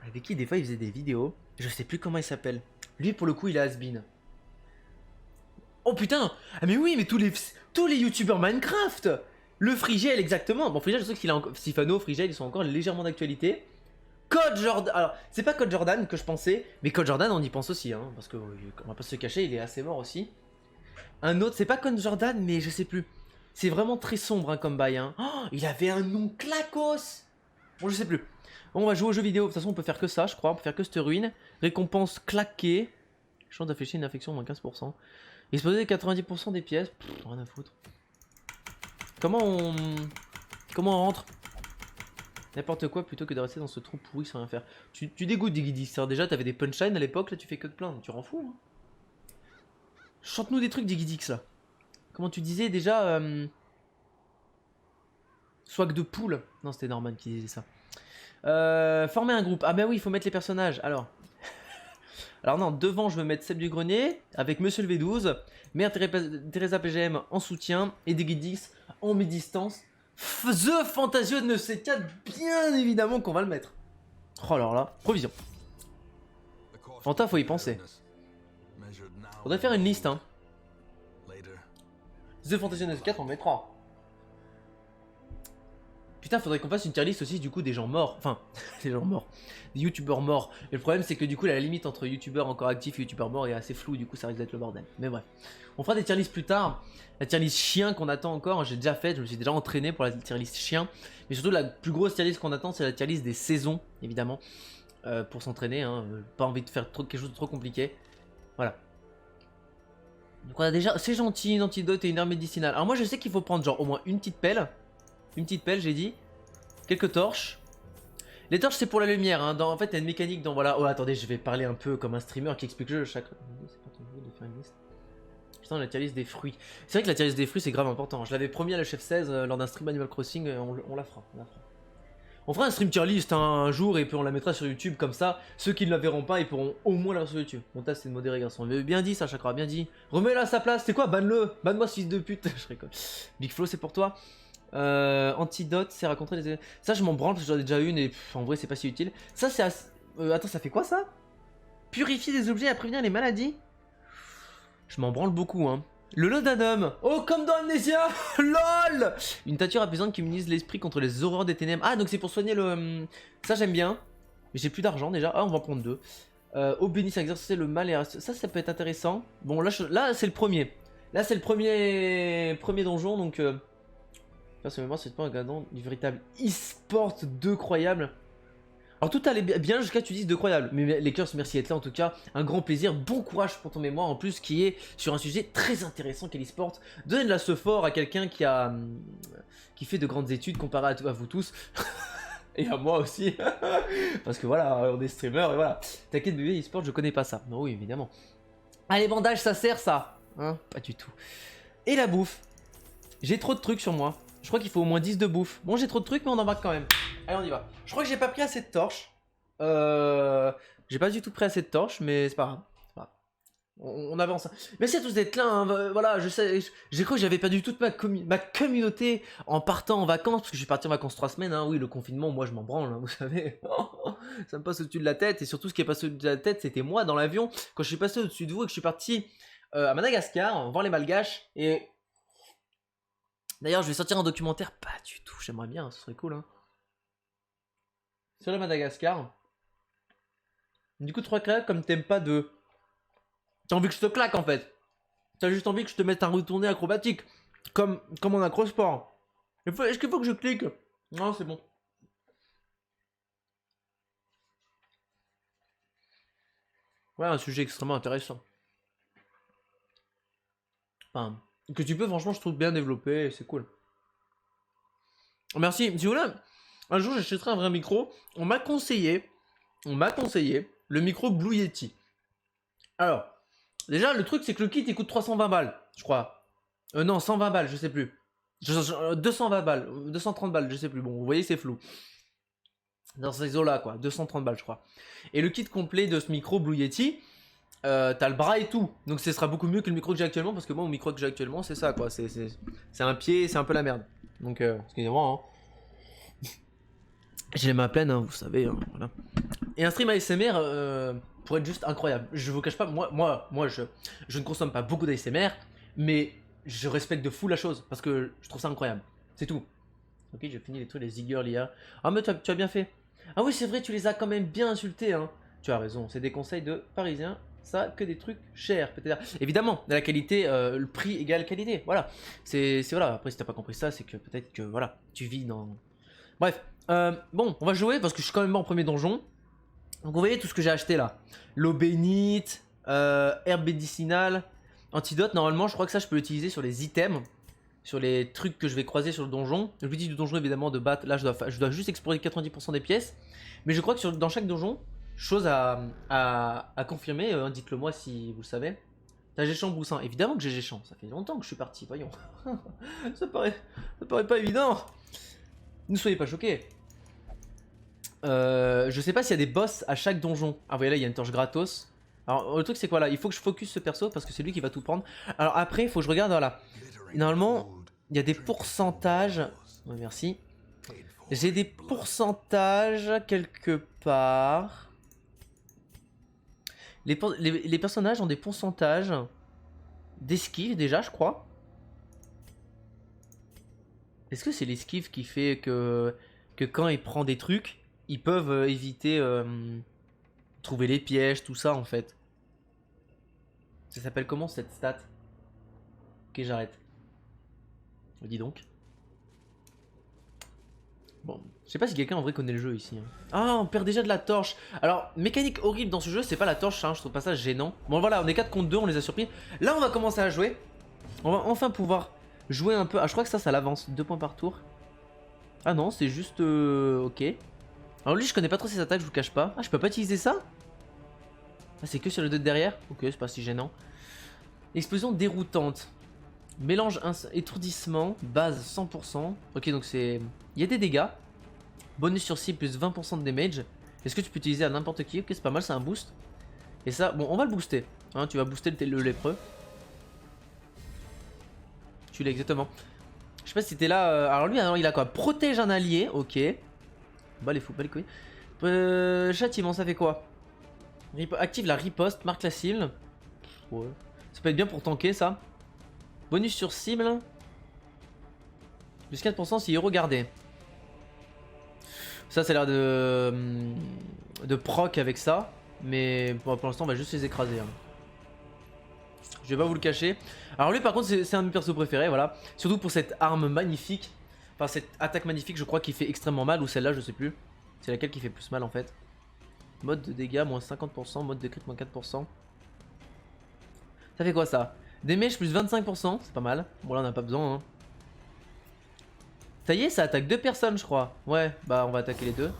avec qui des fois il faisait des vidéos. Je sais plus comment il s'appelle. Lui pour le coup il est has-been. Oh putain! Ah mais oui, mais tous les youtubeurs Minecraft! Le Frigel exactement. Bon, Frigel, je sais qu'il a encore. Sifano, Frigel, ils sont encore légèrement d'actualité. Code Jordan. Alors, c'est pas Code Jordan que je pensais, mais Code Jordan, on y pense aussi, hein, parce que on va pas se cacher, il est assez mort aussi. Un autre, c'est pas Code Jordan, mais je sais plus. C'est vraiment très sombre hein, comme bail. Hein. Oh, il avait un nom clacos. Bon, je sais plus. Bon, on va jouer aux jeux vidéo. De toute façon, on peut faire que ça, je crois. On peut faire que cette ruine. Récompense claquée. Chance d'afficher une infection moins 15%. Exposer 90% des pièces. Pff, rien à foutre. Comment on rentre? N'importe quoi plutôt que de rester dans ce trou pourri sans rien faire. Tu dégoûtes Digidix. Déjà, t'avais des punchlines à l'époque, là tu fais que de plaindre. Tu rends fou. Hein. Chante-nous des trucs Digidix là. Comment tu disais déjà Swag de poule. Non, c'était Norman qui disait ça. Former un groupe. Ah bah oui, il faut mettre les personnages. Alors. Alors non, devant, je veux mettre Seb du Grenier avec Monsieur le V12, Mère Teresa PGM en soutien et des guides 10 en mi-distance. The Fantasio de 9C4, bien évidemment qu'on va le mettre. Oh alors là, provision. Fanta, faut y penser. Faudrait faire une liste, hein. The Fantasio de 9C4, on mettra. Putain, faudrait qu'on fasse une tier list aussi du coup des gens morts. Enfin, des gens morts. Des youtubeurs morts. Et le problème c'est que du coup la limite entre youtubeurs encore actifs et youtubeurs morts est assez floue, du coup ça risque d'être le bordel. Mais bref. On fera des tier lists plus tard. La tier list chien qu'on attend encore, j'ai déjà fait, je me suis déjà entraîné pour la tier list chien. Mais surtout la plus grosse tier list qu'on attend c'est la tier list des saisons, évidemment. Pour s'entraîner, hein. Pas envie de faire quelque chose de trop compliqué. Voilà. Donc on a déjà, c'est gentil, une antidote et une herbe médicinale. Alors moi je sais qu'il faut prendre genre au moins une petite pelle. Une petite pelle, j'ai dit. Quelques torches. Les torches, c'est pour la lumière. Hein. En fait, il y a une mécanique dans. Voilà. Oh, attendez, je vais parler un peu comme un streamer qui explique le jeu chaque. C'est pas ton bout de faire une liste. Putain, la tier list des fruits. C'est vrai que la tier list des fruits, c'est grave important. Je l'avais promis à la chef 16 lors d'un stream Animal Crossing. On la fera. On fera un stream tier list hein, un jour et puis on la mettra sur YouTube comme ça. Ceux qui ne la verront pas, ils pourront au moins la voir sur YouTube. Montage, c'est de modéré, garçon. Bien dit, ça, Chakra, bien dit. Remets-la à sa place. C'est quoi? Banne-le. Banne-moi, fils de pute. Je rigole. Big Flo, c'est pour toi. Antidote, c'est raconter les... Ça je m'en branle parce que j'en ai déjà une et en vrai c'est pas si utile. Ça c'est... attends, ça fait quoi ça? Purifier des objets à prévenir les maladies? Je m'en branle beaucoup hein. Le laudanum. Oh comme dans Amnesia. LOL. Une teinture apaisante qui immunise l'esprit contre les horreurs des ténèbres. Ah donc c'est pour soigner le... Ça j'aime bien. Mais j'ai plus d'argent déjà. Ah on va en prendre deux. Eau bénisse à exercer le mal et... Ça peut être intéressant. Bon là c'est le premier. Là c'est le premier donjon donc... Personnellement, c'est pas un gardant du véritable e-sport de croyable. Alors tout allait bien jusqu'à tu dises de croyable. Mais les cœurs, merci d'être là en tout cas. Un grand plaisir, bon courage pour ton mémoire en plus qui est sur un sujet très intéressant qu'est l'e-sport. Donnez de la ce fort à quelqu'un qui fait de grandes études comparé à vous tous. Et à moi aussi. Parce que voilà, on est streamer et voilà. T'inquiète bébé, e-sport, je connais pas ça. Non oui, évidemment. Ah les bandages, ça sert ça hein? Pas du tout. Et la bouffe. J'ai trop de trucs sur moi. Je crois qu'il faut au moins 10 de bouffe. Bon, j'ai trop de trucs, mais on embarque quand même. Allez, on y va. Je crois que j'ai pas pris assez de torches. J'ai pas du tout pris assez de torches, mais c'est pas grave. On avance. Merci à tous d'être là. Hein. Voilà, je sais. J'ai cru que j'avais perdu toute ma communauté en partant en vacances. Parce que je suis parti en vacances 3 semaines. Hein. Oui, le confinement, moi, je m'en branle. Hein, vous savez. Ça me passe au-dessus de la tête. Et surtout, ce qui est passé au-dessus de la tête, c'était moi dans l'avion. Quand je suis passé au-dessus de vous et que je suis parti à Madagascar, voir les Malgaches. Et. D'ailleurs, je vais sortir un documentaire. Pas du tout, j'aimerais bien, ce serait cool. Hein. Sur le Madagascar. Du coup, 3 claques, comme t'aimes pas de... T'as envie que je te claque en fait. T'as juste envie que je te mette un retourné acrobatique. Comme en acrosport. Est-ce qu'il faut que je clique? Non, c'est bon. Ouais, un sujet extrêmement intéressant. Enfin... Que tu peux, franchement, je trouve bien développé, c'est cool. Merci. Si vous voulez, un jour j'achèterai un vrai micro. On m'a conseillé le micro Blue Yeti. Alors, déjà, le truc, c'est que le kit, il coûte 320 balles, je crois. Non, 120 balles, je sais plus. 220 balles, 230 balles, je sais plus. Bon, vous voyez, c'est flou. Dans ces eaux-là, quoi. 230 balles, je crois. Et le kit complet de ce micro Blue Yeti... t'as le bras et tout, donc ce sera beaucoup mieux que le micro que j'ai actuellement parce que moi, mon micro que j'ai actuellement, c'est ça quoi, c'est un pied, c'est un peu la merde. Donc, excusez-moi. Hein. J'ai les mains pleines, hein, vous savez. Hein, voilà. Et un stream ASMR pourrait être juste incroyable. Je vous cache pas, moi je ne consomme pas beaucoup d'ASMR, mais je respecte de fou la chose parce que je trouve ça incroyable. C'est tout. Ok, j'ai fini les trucs, les Zigger, l'IA. Ah, mais tu as bien fait. Ah, oui, c'est vrai, tu les as quand même bien insultés. Hein. Tu as raison, c'est des conseils de Parisiens. Ça, que des trucs chers, peut-être. Évidemment, la qualité, le prix égale qualité. Voilà. C'est voilà. Après, si t'as pas compris ça, c'est que peut-être que voilà, tu vis dans. Bref. Bon, on va jouer parce que je suis quand même en premier donjon. Donc, vous voyez tout ce que j'ai acheté là. L'eau bénite, herbe médicinale, antidote. Normalement, je crois que ça, je peux l'utiliser sur les items, sur les trucs que je vais croiser sur le donjon. Le but du donjon, évidemment, de battre. Là, je dois juste explorer 90% des pièces. Mais je crois que dans chaque donjon. Chose à confirmer, dites-le moi si vous le savez. T'as Géchamp Broussin. Évidemment que j'ai Géchamp, ça fait longtemps que je suis parti, voyons. ça paraît pas évident. Ne soyez pas choqués. Je sais pas s'il y a des boss à chaque donjon. Ah, vous voyez là, il y a une torche gratos. Alors le truc c'est quoi là? Il faut que je focus ce perso parce que c'est lui qui va tout prendre. Alors après il faut que je regarde, voilà. Normalement il y a des pourcentages. Ouais, merci. J'ai des pourcentages quelque part. Les personnages ont des pourcentages d'esquive déjà je crois. Est-ce que c'est l'esquive qui fait que quand il prend des trucs, ils peuvent éviter trouver les pièges, tout ça en fait. Ça s'appelle comment cette stat? Ok, j'arrête. Dis donc. Bon, je sais pas si quelqu'un en vrai connaît le jeu ici. Hein. Ah, on perd déjà de la torche. Alors, mécanique horrible dans ce jeu, c'est pas la torche, hein, je trouve pas ça gênant. Bon voilà, on est 4 contre 2, on les a surpris. Là, on va commencer à jouer. On va enfin pouvoir jouer un peu. Ah, je crois que ça l'avance. 2 points par tour. Ah non, c'est juste... ok. Alors lui, je connais pas trop ses attaques, je vous cache pas. Ah, je peux pas utiliser ça? Ah, c'est que sur le 2 de derrière? Ok, c'est pas si gênant. Explosion déroutante. Mélange étourdissement, base 100%. Ok, donc c'est... Il y a des dégâts. Bonus sur cible plus 20% de damage. Est-ce que tu peux utiliser à n'importe qui? Ok, c'est pas mal, c'est un boost. Et ça, bon, on va le booster. Hein, tu vas booster le lépreux. Tu l'as exactement. Je sais pas si t'es là... Alors lui, alors, il a quoi? Protège un allié, ok. Bah les fous, bah les couilles. Châtiment, ça fait quoi? Active la riposte, marque la cible. Ouais. Ça peut être bien pour tanker ça. Bonus sur cible. Plus 4% si regardé. Ça, ça a l'air de proc avec ça. Mais pour l'instant, on va juste les écraser. Hein. Je vais pas vous le cacher. Alors lui, par contre, c'est un de mes persos préférés, voilà. Surtout pour cette arme magnifique. Enfin, cette attaque magnifique, je crois, qui fait extrêmement mal. Ou celle-là, je sais plus. C'est laquelle qui fait plus mal, en fait. Mode de dégâts, moins 50%. Mode de crit, moins 4%. Ça fait quoi, ça? Damage plus 25%. C'est pas mal. Bon, là, on n'a pas besoin, hein. Ça y est, ça attaque 2 personnes, je crois. Ouais, bah, on va attaquer les 2.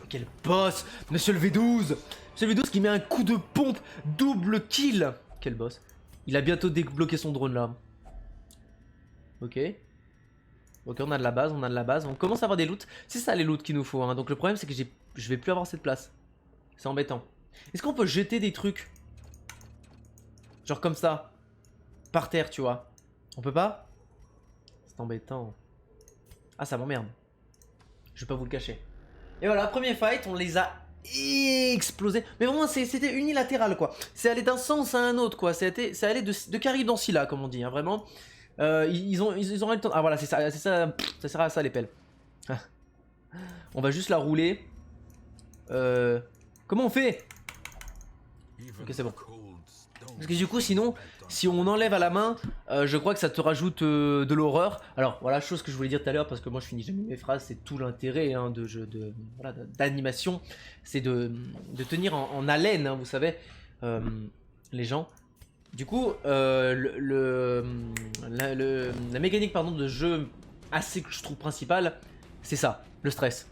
Quel boss! Monsieur le V12! Monsieur le V12 qui met un coup de pompe. Double kill! Quel boss. Il a bientôt débloqué son drone, là. Ok. Ok, on a de la base, on a de la base. On commence à avoir des loots. C'est ça les loots qu'il nous faut. Hein. Donc le problème c'est que je vais plus avoir cette place. C'est embêtant. Est-ce qu'on peut jeter des trucs? Genre comme ça. Par terre, tu vois. On peut pas? C'est embêtant. Ah, ça m'emmerde. Je vais pas vous le cacher. Et voilà, premier fight, on les a explosés. Mais vraiment, c'était unilatéral quoi. C'est allé d'un sens à un autre quoi. C'est allé de Carib dans Scylla, comme on dit. Hein, vraiment. Ils ont le temps. Ah voilà, c'est ça, ça sert à ça les pelles. On va juste la rouler. Comment on fait? Ok, c'est bon. Parce que du coup, sinon, si on enlève à la main, je crois que ça te rajoute de l'horreur. Alors, voilà, chose que je voulais dire tout à l'heure, parce que moi je finis jamais mes phrases, c'est tout l'intérêt hein, de jeu d'animation, c'est de tenir en haleine, hein, vous savez, les gens. Du coup, la mécanique pardon, de jeu assez que je trouve principale, c'est ça, le stress.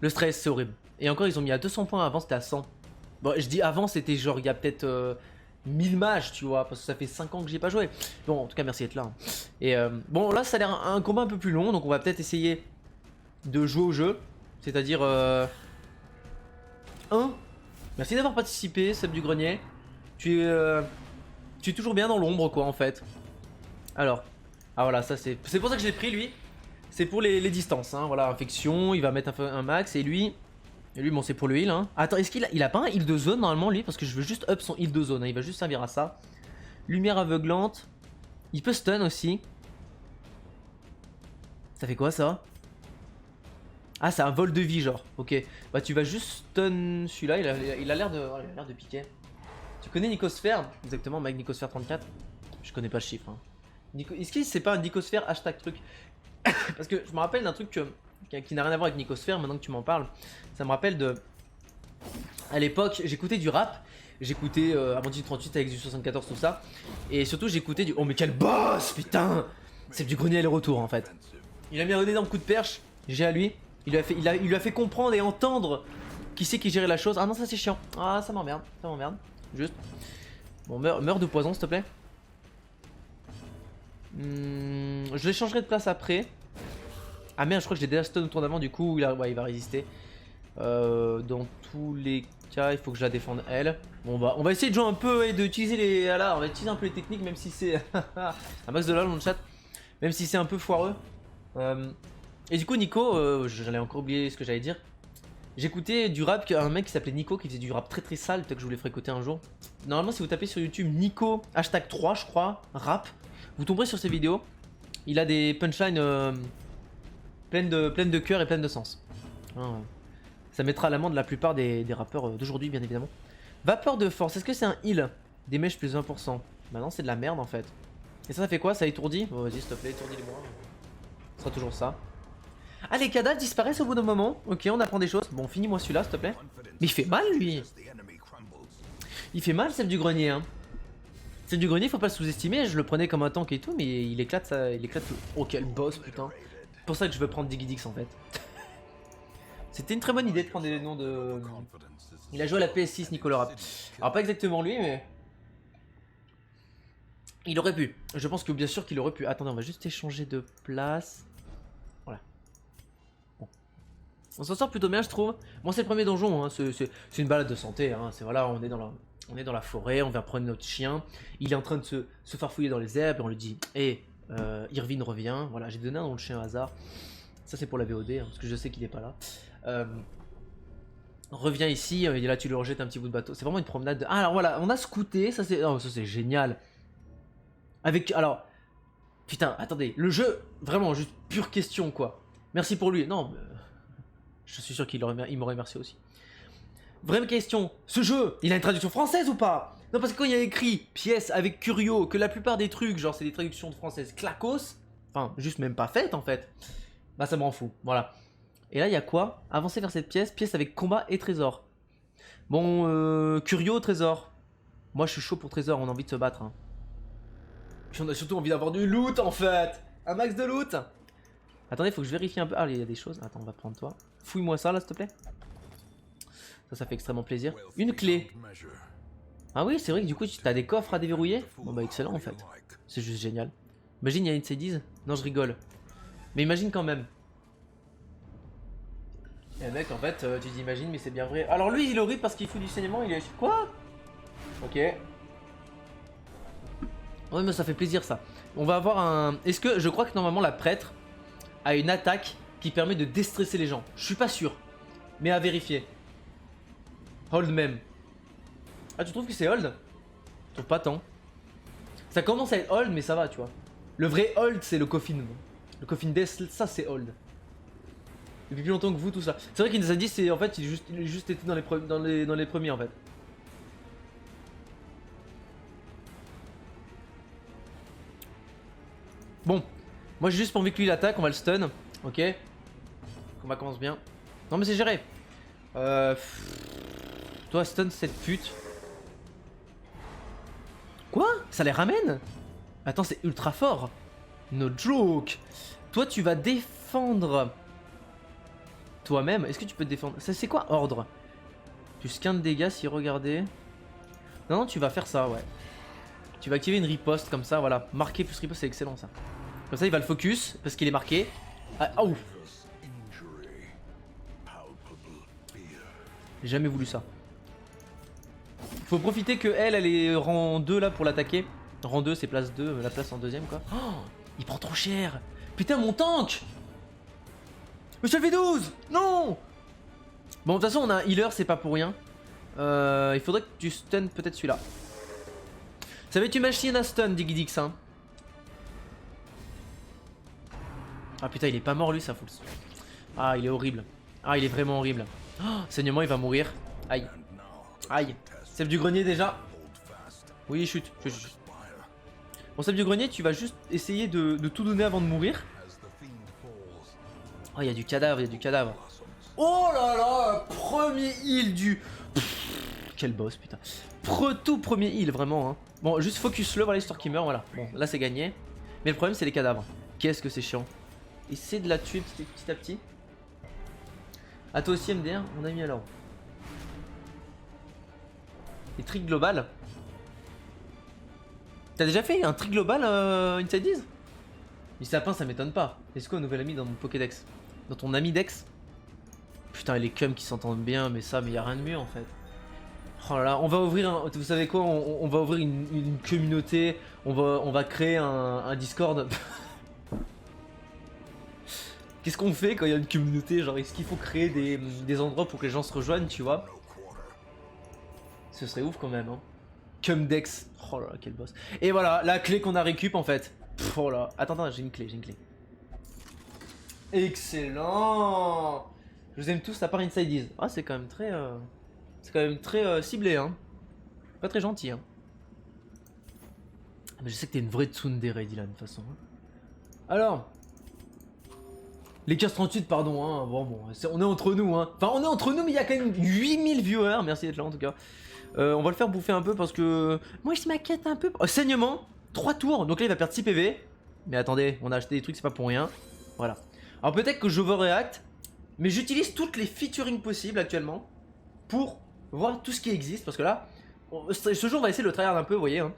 Le stress, c'est horrible. Et encore, ils ont mis à 200 points, avant c'était à 100. Bon, je dis avant, c'était genre, il y a peut-être 1000 mages, tu vois, parce que ça fait 5 ans que j'ai pas joué. Bon, en tout cas, merci d'être là. Hein. Et bon, là, ça a l'air un combat un peu plus long, donc on va peut-être essayer de jouer au jeu. C'est-à-dire... 1. Merci d'avoir participé, Seb du Grenier. Tu es toujours bien dans l'ombre, quoi, en fait. Alors, ah voilà, ça c'est pour ça que je l'ai pris, lui. C'est pour les distances, hein, voilà, infection, il va mettre un max, et lui, bon, c'est pour le heal, hein. Attends, est-ce qu'il a pas un heal de zone, normalement, lui? Parce que je veux juste up son heal de zone, hein. Il va juste servir à ça. Lumière aveuglante. Il peut stun aussi. Ça fait quoi, ça? Ah, c'est un vol de vie, genre. Ok. Bah, tu vas juste stun celui-là, il a l'air de piquer. Tu connais Nicosphère? Exactement, Mike Nicosphère 34. Je connais pas le chiffre, hein. Est-ce que c'est pas un Nicosphère hashtag truc? Parce que je me rappelle d'un truc qui n'a rien à voir avec Nicosphère, maintenant que tu m'en parles. Ça me rappelle de... À l'époque, j'écoutais du rap. J'écoutais avant 38 avec du 74, tout ça. Et surtout, j'écoutais du... Oh, mais quel boss, putain! C'est du grenier et le retour, en fait. Il a mis un énorme coup de perche. J'ai à lui. Il lui a fait comprendre et entendre qui c'est qui gérait la chose. Ah non, ça c'est chiant. Ah, ça m'emmerde. Ça m'emmerde. Juste. Bon, meurs de poison, s'il te plaît. Je l'échangerai de place après. Ah merde, je crois que j'ai déjà stun autour d'avant, du coup il va résister. Dans tous les Tiens, il faut que je la défende elle. Bon bah on va essayer de jouer un peu et d'utiliser les. Voilà, on va utiliser un peu les techniques même si c'est. un max de lol dans le chat. Même si c'est un peu foireux. Et du coup Nico, j'allais encore oublier ce que j'allais dire. J'écoutais du rap, un mec qui s'appelait Nico qui faisait du rap très sale, peut-être que je vous les ferai écouter un jour. Normalement si vous tapez sur YouTube Nico, hashtag 3 je crois, rap, vous tomberez sur ses vidéos. Il a des punchlines pleines de cœur et pleines de sens. Hein, ça mettra à l'amende la plupart des rappeurs d'aujourd'hui bien évidemment. Vapeur de force, est-ce que c'est un heal? Des mèches plus 20%. Bah non c'est de la merde en fait. Et ça fait quoi? Ça étourdit? Bon vas-y s'il te plaît, étourdis-les-moi. Ce sera toujours ça. Ah les cadavres disparaissent au bout d'un moment. Ok on apprend des choses. Bon finis-moi celui-là s'il te plaît. Mais il fait mal lui. Il fait mal Sève du Grenier hein. Sève du Grenier faut pas le sous-estimer. Je le prenais comme un tank et tout mais il éclate ça. Il éclate tout. Oh quel boss putain. C'est pour ça que je veux prendre Digidix en fait. C'était une très bonne idée de prendre les noms de... Il a joué à la PS6 Nicolas Rap. Alors pas exactement lui mais... Il aurait pu. Je pense que bien sûr qu'il aurait pu. Attendez on va juste échanger de place. Voilà. Bon. On s'en sort plutôt bien je trouve. Bon c'est le premier donjon hein. C'est une balade de santé hein. C'est voilà on est dans la forêt. On vient prendre notre chien. Il est en train de se farfouiller dans les herbes. Et on lui dit hé Irvine revient. Voilà j'ai donné un nom de chien au hasard. Ça c'est pour la VOD hein, parce que je sais qu'il est pas là. Reviens ici, et là tu lui rejettes un petit bout de bateau. C'est vraiment une promenade de... Ah alors voilà, on a scouté, ça c'est oh, ça c'est génial. Avec alors putain, attendez, le jeu vraiment juste pure question quoi. Merci pour lui. Non, je suis sûr qu'il m'aurait remercié aussi. Vraie question, ce jeu, il a une traduction française ou pas? Non parce que quand il y a écrit pièce avec Curio, que la plupart des trucs, genre c'est des traductions de françaises clacos, enfin juste même pas faites en fait. Bah ça m'en fout, voilà. Et là, il y a quoi? Avancer vers cette pièce. Pièce avec combat et trésor. Bon, Curio, trésor. Moi, je suis chaud pour trésor. On a envie de se battre. Hein. Puis on a surtout envie d'avoir du loot, en fait. Un max de loot. Attendez, faut que je vérifie un peu. Ah, il y a des choses. Attends, on va prendre toi. Fouille-moi ça, là, s'il te plaît. Ça fait extrêmement plaisir. Une clé. Ah oui, c'est vrai que du coup, tu as des coffres à déverrouiller. Bon, bah, excellent, en fait. C'est juste génial. Imagine, il y a une C10. Non, je rigole. Mais imagine quand même. Et mec en fait tu t'imagines mais c'est bien vrai. Alors lui il est horrible parce qu'il fout du saignement, il est... Quoi? Ok. Ouais mais ça fait plaisir ça. On va avoir un... Est-ce que... Je crois que normalement la prêtre a une attaque qui permet de déstresser les gens. Je suis pas sûr. Mais à vérifier. Hold même. Ah tu trouves que c'est hold? Je trouve pas tant. Ça commence à être hold mais ça va tu vois. Le vrai hold c'est le coffin. Le coffin death ça c'est hold. Depuis plus longtemps que vous, tout ça. C'est vrai qu'il nous a dit, c'est en fait, il a juste été dans les premiers en fait. Bon, moi j'ai juste pas envie que lui l'attaque, on va le stun, ok. Combat commence bien. Non mais c'est géré. Toi stun cette pute. Quoi? Ça les ramène? Attends, c'est ultra fort. No joke. Toi tu vas défendre... Toi-même, est-ce que tu peux te défendre? Ça c'est quoi ordre? Plus 15 dégâts si regardez. Non, non, tu vas faire ça, ouais. Tu vas activer une riposte comme ça, voilà. Marquer plus riposte, c'est excellent ça. Comme ça, il va le focus parce qu'il est marqué. Ah, oh! J'ai jamais voulu ça. Faut profiter que elle est rang 2 là pour l'attaquer. Rang 2, c'est place 2, la place en deuxième quoi. Oh! Il prend trop cher! Putain, mon tank! Monsieur le V12! Non! Bon, de toute façon, on a un healer, c'est pas pour rien. Il faudrait que tu stun peut-être celui-là. Ça va être une machine à stun, Digidix, hein. Ah putain, il est pas mort lui, ça fout. Ah, il est horrible. Ah, il est vraiment horrible. Oh, saignement, il va mourir. Aïe. Aïe. Sève du grenier déjà. Oui, chute. Bon, Sève du grenier, tu vas juste essayer de tout donner avant de mourir. Oh, il y a du cadavre, il y a du cadavre. Oh là là, premier heal du... Quel boss, putain. Tout premier heal, vraiment. Hein. Bon, juste focus-le, voilà, histoire qu'il meurt, voilà. Bon, là, c'est gagné. Mais le problème, c'est les cadavres. Qu'est-ce que c'est chiant. Essaie de la tuer petit à petit. Ah, toi aussi, MDR, on a mis alors. Les tricks global. T'as déjà fait un trick global Inside Diz? Les sapins, ça m'étonne pas. Est-ce qu'on a un nouvel ami dans mon Pokédex? Dans ton ami Dex? Putain, et les cums qui s'entendent bien, mais ça, mais y a rien de mieux en fait. Oh là là, on va ouvrir un... Vous savez quoi, on va ouvrir une communauté, on va créer un Discord. Qu'est-ce qu'on fait quand il y a une communauté? Genre, est-ce qu'il faut créer des endroits pour que les gens se rejoignent, tu vois? Ce serait ouf quand même, hein. Cumdex. Oh là là, quel boss. Et voilà, la clé qu'on a récup en fait. Pff, oh là. Attends, j'ai une clé, Excellent. Je vous aime tous à part Inside Is. Ah, c'est quand même très... C'est quand même très ciblé, hein. Pas très gentil, hein. Mais je sais que t'es une vraie tsundere, Dylan, de toute façon. Alors... Les 38, pardon, hein. Bon, on est entre nous, hein. Enfin, on est entre nous, mais il y a quand même 8000 viewers. Merci d'être là, en tout cas. On va le faire bouffer un peu parce que... Moi, je m'inquiète un peu. Oh, saignement, 3 tours. Donc là, il va perdre 6 PV. Mais attendez, on a acheté des trucs, c'est pas pour rien. Voilà. Alors peut-être que j'overreact. Mais j'utilise toutes les featuring possibles actuellement. Pour voir tout ce qui existe. Parce que là, ce jour, on va essayer de le tryhard un peu, vous voyez. Hein.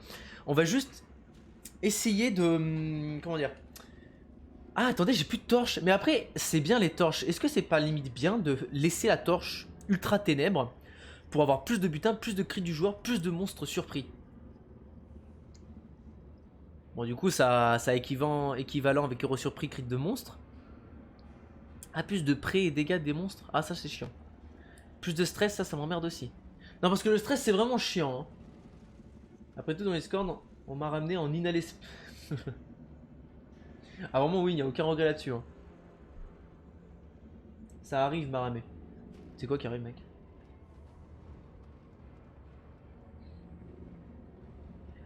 On va juste essayer de... Comment dire? Ah, attendez, j'ai plus de torches. Mais après, c'est bien les torches. Est-ce que c'est pas limite bien de laisser la torche ultra ténèbres pour avoir plus de butin, plus de cris du joueur, plus de monstres surpris? Bon, du coup, ça équivalent avec Euro surpris, crit de monstres. Ah, plus de prêts et dégâts des monstres. Ah, ça, c'est chiant. Plus de stress, ça m'emmerde aussi. Non, parce que le stress, c'est vraiment chiant. Hein. Après tout, dans les scores, on m'a ramené en inhalé. Ah vraiment oui, il n'y a aucun regret là-dessus. Hein. Ça arrive, Maramé. C'est quoi qui arrive, mec?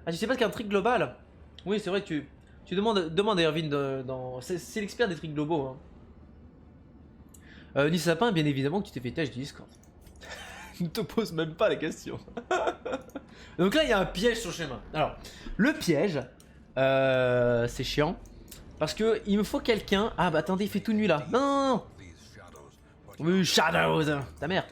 Ah, tu sais pas ce qu'est un trick global? Oui, c'est vrai que tu demandes à Erwin c'est l'expert des tricks globaux. Hein. Nice Sapin, bien évidemment que tu t'es fait tâche du Discord. Ne te pose même pas la question. Donc là, il y a un piège sur le chemin. Alors, le piège, c'est chiant. Parce que il me faut quelqu'un. Ah bah attendez, il fait tout nuit là. Non, non, non. Oui, Shadows. Ta mère.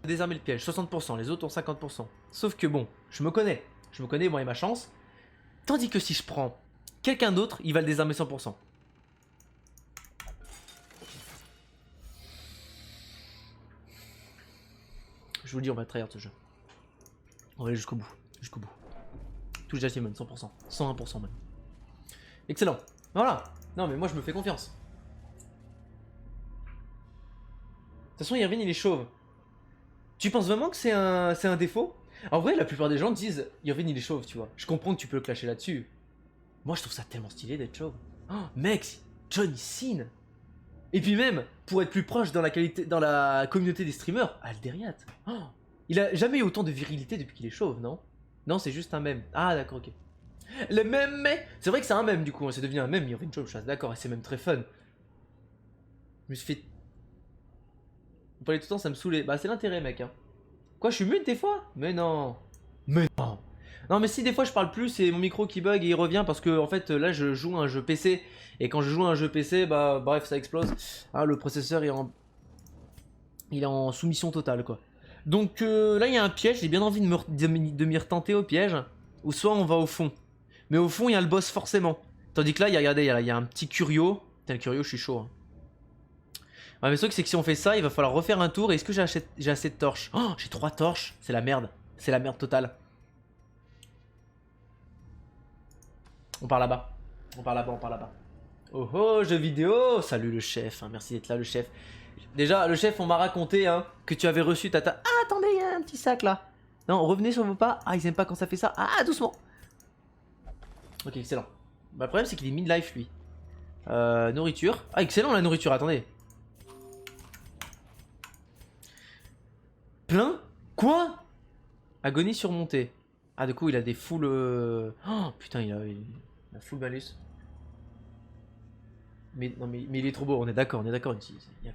Désarmer le piège, 60%, les autres ont 50%. Sauf que bon, je me connais, moi et ma chance. Tandis que si je prends quelqu'un d'autre, il va le désarmer 100%. Je vous le dis, on va tryhard ce jeu. On va aller jusqu'au bout, Touche d'achievement, 100%, 101% même. Excellent, voilà. Non mais moi je me fais confiance. De toute façon, Irvine il est chauve. Tu penses vraiment que c'est un défaut? En vrai, la plupart des gens disent Irvine il est chauve, tu vois. Je comprends que tu peux le clasher là-dessus. Moi, je trouve ça tellement stylé d'être chauve. Oh, mec, Johnny Sin. Et puis même, pour être plus proche dans la communauté des streamers, Alderiat. Oh, il a jamais eu autant de virilité depuis qu'il est chauve, non? Non, c'est juste un mème. Ah, d'accord, ok. Le mème, mais c'est vrai que c'est un mème du coup. C'est devenu un mème, Irvine chauve, je suis d'accord, et c'est même très fun. Je me suis fait... Vous parlez tout le temps, ça me saoulait. Bah, c'est l'intérêt, mec. Hein. Quoi, je suis mute des fois? Mais non. Mais non. Non, mais si des fois je parle plus, c'est mon micro qui bug et il revient parce que en fait là je joue à un jeu PC et quand je joue à un jeu PC, bah bref, ça explose. Ah, le processeur il est en soumission totale quoi. Donc là il y a un piège, j'ai bien envie de m'y retenter au piège. Ou soit on va au fond. Mais au fond il y a le boss forcément. Tandis que là, regardez, il y a un petit curio. Putain, le curio, je suis chaud. Hein. Ouais, mais le truc c'est que si on fait ça, il va falloir refaire un tour. Et est-ce que j'ai assez de torches? Oh, j'ai 3 torches. C'est la merde. C'est la merde totale. On part là-bas. On part là-bas. Oh oh, jeu vidéo. Salut le chef. Hein. Merci d'être là, le chef. Déjà, le chef, on m'a raconté hein, que tu avais reçu ta... Ah, attendez, il y a un petit sac là. Non, revenez sur vos pas. Ah, ils aiment pas quand ça fait ça. Ah, doucement. Ok, excellent. Bah, le problème, c'est qu'il est mid-life, lui. Nourriture. Ah, excellent, la nourriture. Attendez. Plein? Quoi? Agonie surmontée. Ah, du coup, il a des full... Oh, putain, il a full malus. Mais, non, mais il est trop beau, on est d'accord. Il a quand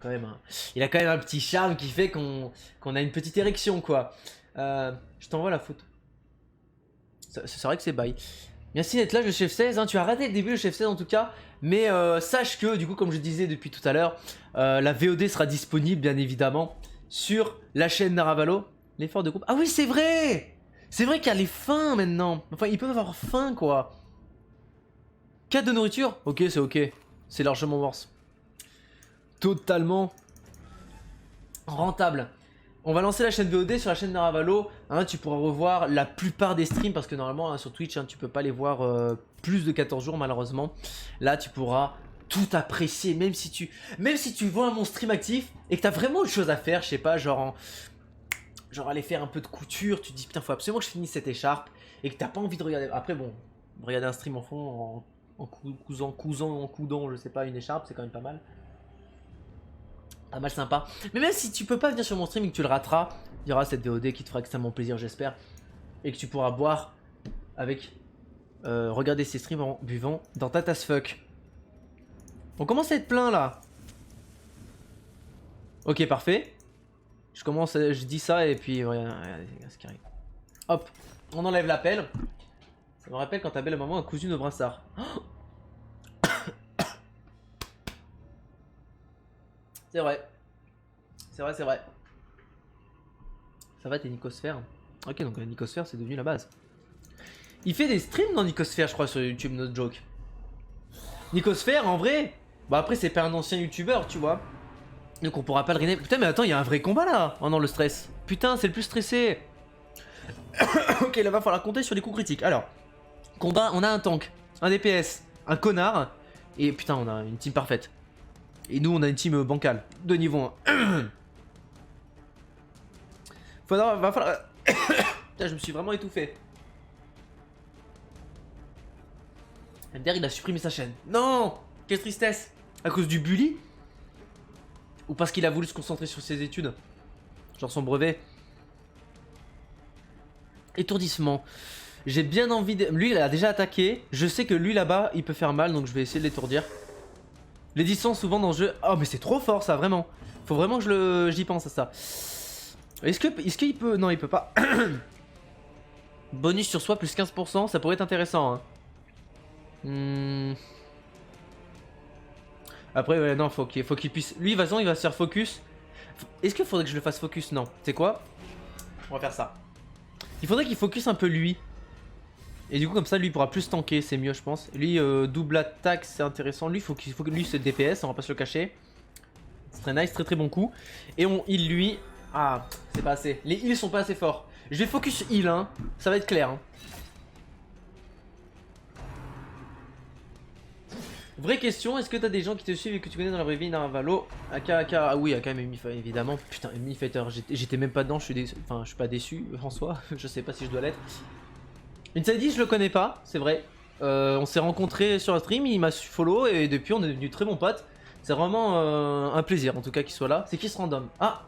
même un petit charme qui fait qu'on a une petite érection, quoi. Je t'envoie la photo. C'est vrai que c'est bye. Merci d'être là, le chef 16. Hein. Tu as raté le début, le chef 16 en tout cas. Mais sache que, du coup, comme je disais depuis tout à l'heure, la VOD sera disponible, bien évidemment, sur la chaîne Naravalo. L'effort de groupe. Ah oui, c'est vrai! C'est vrai qu'il y a les faims maintenant. Enfin, ils peuvent avoir faim, quoi. 4 de nourriture? Ok, c'est ok. C'est largement worse. Totalement rentable. On va lancer la chaîne VOD sur la chaîne Naravalo. Hein, tu pourras revoir la plupart des streams parce que normalement hein, sur Twitch, hein, tu peux pas les voir plus de 14 jours malheureusement. Là, tu pourras tout apprécier, même si tu vois mon stream actif et que t'as vraiment autre chose à faire, je sais pas, genre aller faire un peu de couture, tu te dis putain faut absolument que je finisse cette écharpe et que t'as pas envie de regarder. Après bon, regarder un stream en fond en coudant, je sais pas, une écharpe, c'est quand même pas mal. Pas mal sympa. Mais même si tu peux pas venir sur mon stream et que tu le rateras, il y aura cette VOD qui te fera extrêmement plaisir j'espère. Et que tu pourras boire avec... regarder ces streams en buvant dans ta tasse fuck. On commence à être plein là. Ok parfait. Je dis ça et puis regardez ce qui arrive. Hop, on enlève la pelle. Ça me rappelle quand ta belle maman a cousu nos brassards. C'est vrai. C'est vrai, c'est vrai. Ça va t'es Nicosphère. Ok donc la Nicosphère c'est devenu la base. Il fait des streams dans Nicosphère je crois sur YouTube, no joke. Nicosphère en vrai. Bah après c'est pas un ancien youtubeur tu vois. Donc on pourra pas le rename. Putain mais attends il y a un vrai combat là. Oh non le stress. Putain c'est le plus stressé. Ok là va falloir compter sur les coups critiques. Alors combat on a un tank, un DPS, un connard. Et putain on a une team parfaite. Et nous on a une team bancale de niveau 1. Va falloir... Putain je me suis vraiment étouffé. MDR il a supprimé sa chaîne. Non. Quelle tristesse. À cause du bully? Ou parce qu'il a voulu se concentrer sur ses études? Genre son brevet. Étourdissement. J'ai bien envie de... Lui il a déjà attaqué. Je sais que lui là-bas il peut faire mal donc je vais essayer de l'étourdir. Les distances souvent dans le jeu... Oh mais c'est trop fort ça vraiment. Faut vraiment que j'y pense à ça. Est-ce qu'il peut... Non il peut pas. Bonus sur soi plus 15%. Ça pourrait être intéressant hein. Après ouais, non faut qu'il puisse... Lui de toute façon il va se faire focus. Est-ce qu'il faudrait que je le fasse focus? Non. C'est quoi? On va faire ça. Il faudrait qu'il focus un peu lui. Et du coup comme ça lui il pourra plus tanker, c'est mieux je pense. Lui double attaque c'est intéressant. Lui faut que lui c'est DPS, on va pas se le cacher. C'est très nice, très très bon coup. Et on heal lui. Ah c'est pas assez. Les heals sont pas assez forts. Je vais focus heal hein. Ça va être clair hein. Vraie question, est-ce que t'as des gens qui te suivent et que tu connais dans la vraie vie Naravalo? Ah oui, AK évidemment. Putain, Enemy Fighter, j'étais même pas dedans, je suis pas déçu en soi, je sais pas si je dois l'être. Inside je le connais pas, c'est vrai. On s'est rencontrés sur un stream, il m'a follow et depuis on est devenus très bons potes. C'est vraiment un plaisir en tout cas qu'il soit là. C'est qui ce random? Ah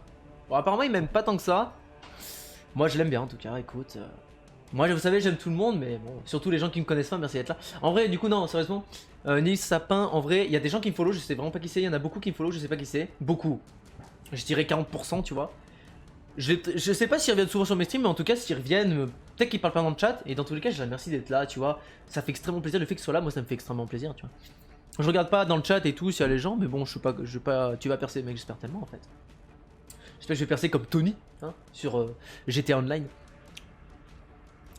bon, apparemment il m'aime pas tant que ça. Moi je l'aime bien en tout cas, écoute. Moi vous savez j'aime tout le monde mais bon, surtout les gens qui me connaissent pas, merci d'être là. En vrai du coup non, sérieusement. Nils Sapin, en vrai, il y a des gens qui me follow, je sais vraiment pas qui c'est. Il y en a beaucoup qui me follow, je sais pas qui c'est. Beaucoup. Je dirais 40%, tu vois. Je sais pas s'ils reviennent souvent sur mes streams, mais en tout cas, s'ils reviennent, peut-être qu'ils parlent pas dans le chat. Et dans tous les cas, je les remercie d'être là, tu vois. Ça fait extrêmement plaisir. Le fait qu'ils soient là, moi, ça me fait extrêmement plaisir, tu vois. Je regarde pas dans le chat et tout, s'il y a les gens, mais bon, je vais pas. Tu vas percer, mec, j'espère tellement en fait. J'espère que je vais percer comme Tony, hein, sur GTA Online.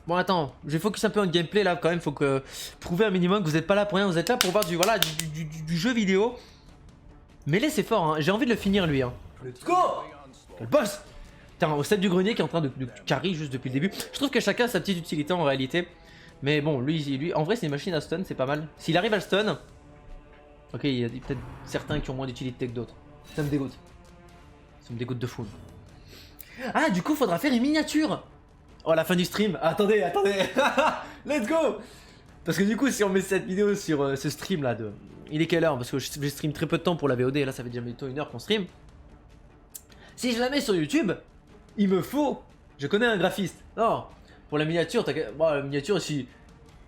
Bon attends, je vais focus un peu en gameplay là quand même, faut que prouver un minimum que vous êtes pas là pour rien, vous êtes là pour voir du jeu vidéo. Mais là c'est fort hein, j'ai envie de le finir lui hein. Let's go. Quel boss. Putain, au stade du grenier qui est en train de carry juste depuis le début. Je trouve que chacun a sa petite utilité en réalité. Mais bon, lui en vrai c'est une machine à stun, c'est pas mal. S'il arrive à le stun... Ok, il y a peut-être certains qui ont moins d'utilité que d'autres. Ça me dégoûte. Ça me dégoûte de fou. Ah du coup faudra faire une miniature. Oh la fin du stream, attendez let's go. Parce que du coup si on met cette vidéo sur ce stream là de... Il est quelle heure? Parce que je stream très peu de temps pour la VOD et là ça fait déjà bientôt 1 heure qu'on stream. Si je la mets sur YouTube, il me faut... Je connais un graphiste. Non, pour la miniature, t'inquiète... Bon, la miniature si...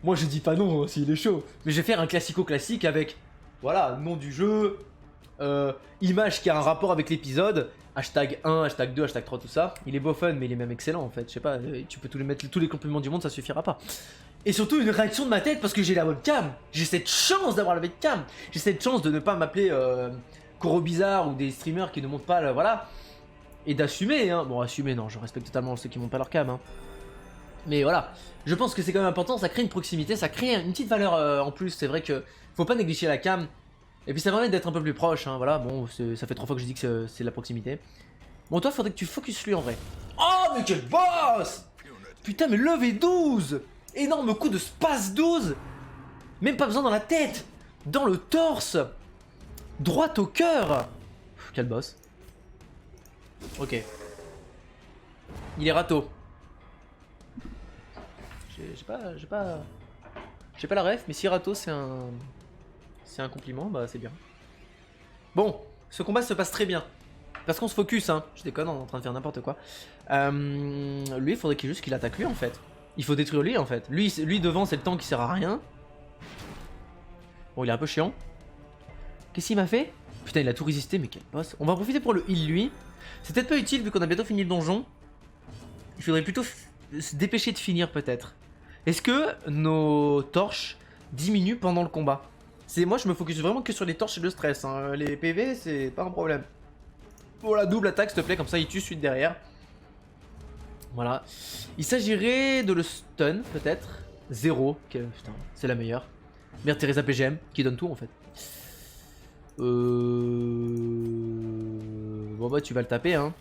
Moi je dis pas non s'il est chaud. Mais je vais faire un classico classique avec... Voilà, nom du jeu... image qui a un rapport avec l'épisode... Hashtag 1, hashtag 2, hashtag 3, tout ça. Il est beau fun, mais il est même excellent en fait. Je sais pas, tu peux mettre tous les compliments du monde, ça suffira pas. Et surtout une réaction de ma tête parce que j'ai la webcam. J'ai cette chance d'avoir la webcam. J'ai cette chance de ne pas m'appeler Koro Bizarre ou des streamers qui ne montent pas, voilà. Et d'assumer, hein. Bon, assumer, non, je respecte totalement ceux qui montent pas leur cam, hein. Mais voilà, je pense que c'est quand même important, ça crée une proximité, ça crée une petite valeur en plus. C'est vrai que faut pas négliger la cam. Et puis ça permet d'être un peu plus proche, hein, voilà. Bon, ça fait 3 fois que je dis que c'est la proximité. Bon, toi, faudrait que tu focus lui en vrai. Oh, mais quel boss! Putain, mais levé 12! Énorme coup de space 12! Même pas besoin dans la tête! Dans le torse! Droite au cœur! Quel boss. Ok. Il est râteau. J'ai pas la ref, mais si râteau c'est un compliment, bah c'est bien. Bon, ce combat se passe très bien. Parce qu'on se focus, hein. Je déconne, on est en train de faire n'importe quoi. Lui, il faudrait juste qu'il attaque lui en fait. Il faut détruire lui en fait. Lui devant, c'est le tank qui sert à rien. Bon, il est un peu chiant. Qu'est-ce qu'il m'a fait? Putain, il a tout résisté, mais quel boss. On va en profiter pour le heal lui. C'est peut-être pas utile vu qu'on a bientôt fini le donjon. Il faudrait plutôt se dépêcher de finir peut-être. Est-ce que nos torches diminuent pendant le combat? Moi, je me focus vraiment que sur les torches et le stress. Hein. Les PV, c'est pas un problème. Pour la double attaque, s'il te plaît, comme ça il tue suite derrière. Voilà. Il s'agirait de le stun, peut-être. 0. Putain, c'est la meilleure. Merde, Teresa PGM, qui donne tout en fait. Bon bah, tu vas le taper, hein.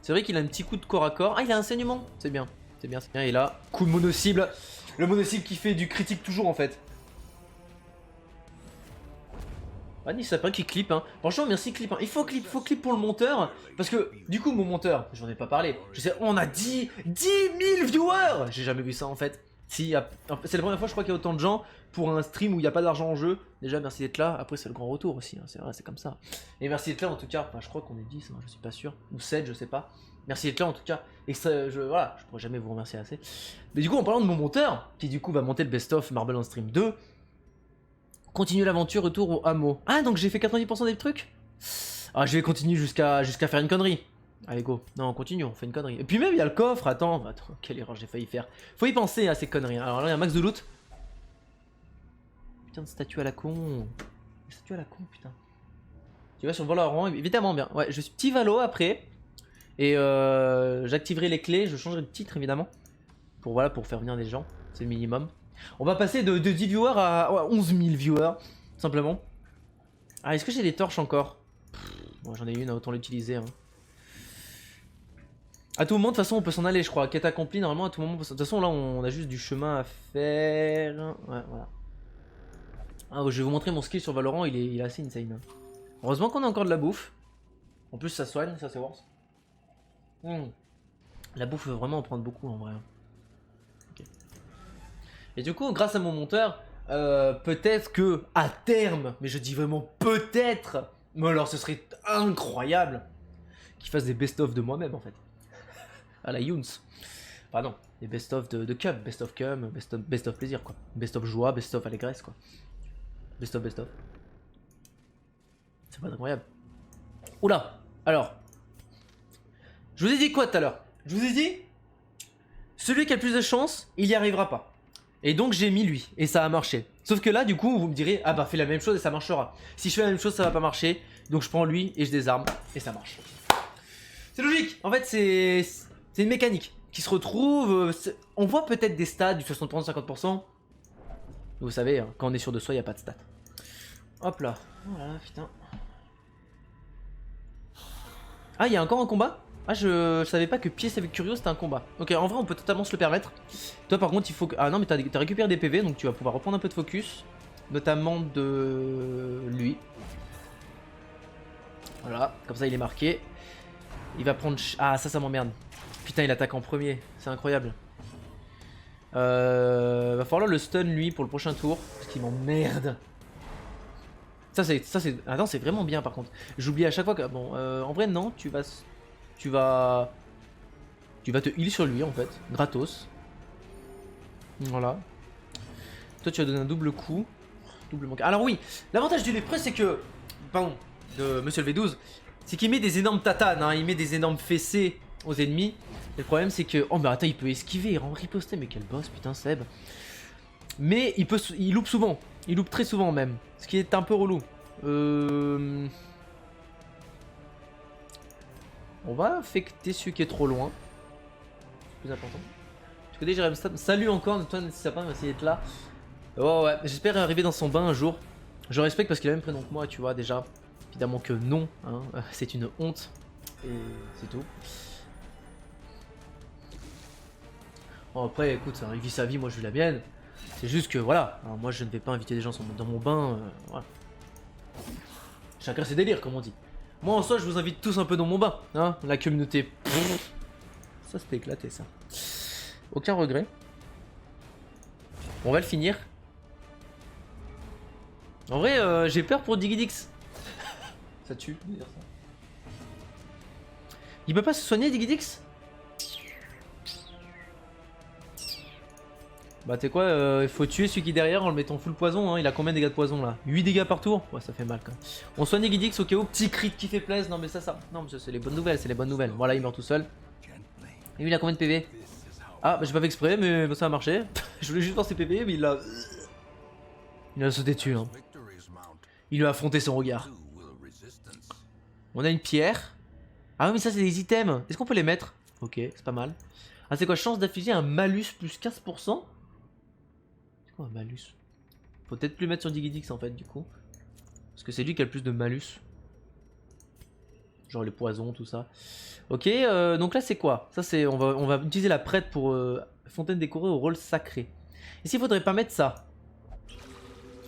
C'est vrai qu'il a un petit coup de corps à corps. Ah, il a un saignement. C'est bien. C'est bien, c'est bien. Et là, coup de mono-cible. Le mono-cible qui fait du critique toujours en fait. Ah, ni sapin qui clip, hein. Franchement, merci clip. Hein. Il faut clip pour le monteur. Parce que, du coup, mon monteur, j'en ai pas parlé. Je sais, on a 10 000 viewers. J'ai jamais vu ça en fait. Si, c'est la première fois, je crois qu'il y a autant de gens pour un stream où il n'y a pas d'argent en jeu. Déjà, merci d'être là. Après, c'est le grand retour aussi. Hein. C'est vrai, c'est comme ça. Et merci d'être là en tout cas. Enfin, je crois qu'on est 10, hein, je suis pas sûr. Ou 7, je sais pas. Merci d'être là en tout cas. Voilà, je pourrais jamais vous remercier assez. Mais du coup, en parlant de mon monteur, qui du coup va monter le best-of Marble on Stream 2. Continue l'aventure, retour au hameau. Ah, donc j'ai fait 90% des trucs. Ah, je vais continuer jusqu'à faire une connerie. Allez, go. Non, on continue, on fait une connerie. Et puis même, il y a le coffre. Attends, quelle erreur j'ai failli faire. Faut y penser à ces conneries. Alors là, il y a un max de loot. Putain de statue à la con. Statue à la con, putain. Tu vas sur Valorant, évidemment bien. Ouais, je suis petit Valo après. Et j'activerai les clés, je changerai de titre évidemment. Pour faire venir des gens. C'est le minimum. On va passer de 10 viewers à 11 000 viewers, simplement. Ah, est-ce que j'ai des torches encore? Bon, j'en ai une, autant l'utiliser. Hein. À tout moment, de toute façon, on peut s'en aller, je crois. Quête accomplie, normalement, à tout moment. De toute façon, là, on a juste du chemin à faire. Ouais, voilà. Ah, je vais vous montrer mon skill sur Valorant, il est assez insane. Hein. Heureusement qu'on a encore de la bouffe. En plus, ça soigne, ça c'est worse. La bouffe veut vraiment en prendre beaucoup en vrai. Okay. Et du coup, grâce à mon monteur, peut-être que à terme, mais je dis vraiment peut-être, mais alors ce serait incroyable qu'il fasse des best-of de moi-même en fait. À la Younes. Pardon, des best-of de cum, best-of cum, best-of plaisir quoi. Best-of joie, best-of allégresse quoi. Best-of, best-of. C'est pas incroyable. Oula, alors. Je vous ai dit quoi tout à l'heure? Je vous ai dit, celui qui a le plus de chance, il y arrivera pas. Et donc j'ai mis lui, et ça a marché. Sauf que là, du coup, vous me direz, ah bah fais la même chose et ça marchera. Si je fais la même chose, ça va pas marcher. Donc je prends lui et je désarme, et ça marche. C'est logique, en fait c'est une mécanique qui se retrouve. On voit peut-être des stats du 60-50%. Vous savez, hein, quand on est sûr de soi, il n'y a pas de stats. Hop là, voilà, putain. Ah, il y a encore un combat? Ah, je savais pas que pièce avec Curio c'était un combat. Ok, en vrai, on peut totalement se le permettre. Toi, par contre, il faut que. Ah non, mais t'as récupéré des PV, donc tu vas pouvoir reprendre un peu de focus. Notamment de lui. Voilà, comme ça, il est marqué. Il va prendre. Ah, ça m'emmerde. Putain, il attaque en premier. C'est incroyable. Va falloir le stun lui pour le prochain tour. Parce qu'il m'emmerde. Ça c'est. Attends, c'est vraiment bien par contre. J'oublie à chaque fois que. Bon, en vrai, non, tu vas te heal sur lui en fait, gratos. Voilà. Toi tu vas donner un double coup. Double manque. Alors oui, l'avantage du lépreux c'est que. Pardon, de Monsieur le V12, c'est qu'il met des énormes tatanes, hein, il met des énormes fessées aux ennemis. Et le problème c'est que. Oh mais attends, il peut esquiver, il rend riposter, mais quel boss, putain Seb. Mais il loupe souvent. Il loupe très souvent même. Ce qui est un peu relou. On va affecter celui qui est trop loin. C'est plus important. Je connais Jérémy Stam. Salut encore, Antoine Sapin, merci d'être là. Ouais, j'espère arriver dans son bain un jour. Je respecte parce qu'il a le même prénom que moi, tu vois, déjà. Évidemment que non, hein, c'est une honte. Et c'est tout. Bon, après, écoute, il vit sa vie, moi je vis la mienne. C'est juste que voilà, alors moi je ne vais pas inviter des gens dans mon bain. Voilà. Chacun ses délires, comme on dit. Moi en soi, je vous invite tous un peu dans mon bain, hein, la communauté. Ça c'était éclaté ça. Aucun regret. On va le finir. En vrai, j'ai peur pour Digidix. Ça tue de dire ça. Il peut pas se soigner, Digidix? Bah t'es quoi, il faut tuer celui qui est derrière en le mettant full poison, hein. Il a combien de dégâts de poison là? 8 dégâts par tour? Ouais, ça fait mal quand même. On soigne Digidix au cas où, petit crit qui fait plaisir. Non mais ça. Non mais ça c'est les bonnes nouvelles, c'est les bonnes nouvelles. Voilà, il meurt tout seul. Et lui il a combien de PV? Ah bah j'ai pas fait exprès mais ça a marché. Je voulais juste voir ses PV mais il a... Il a sauté dessus, hein. Il lui a affronté son regard. On a une pierre. Ah oui mais ça c'est des items. Est-ce qu'on peut les mettre? Ok, c'est pas mal. Ah c'est quoi? Chance d'afficher un malus plus 15%? C'est quoi un malus? Faut peut-être plus mettre sur Digidix en fait du coup. Parce que c'est lui qui a le plus de malus. Genre les poisons, tout ça. Ok, donc là c'est quoi? Ça c'est... On va utiliser la prête pour fontaine décorée au rôle sacré. Ici il faudrait pas mettre ça.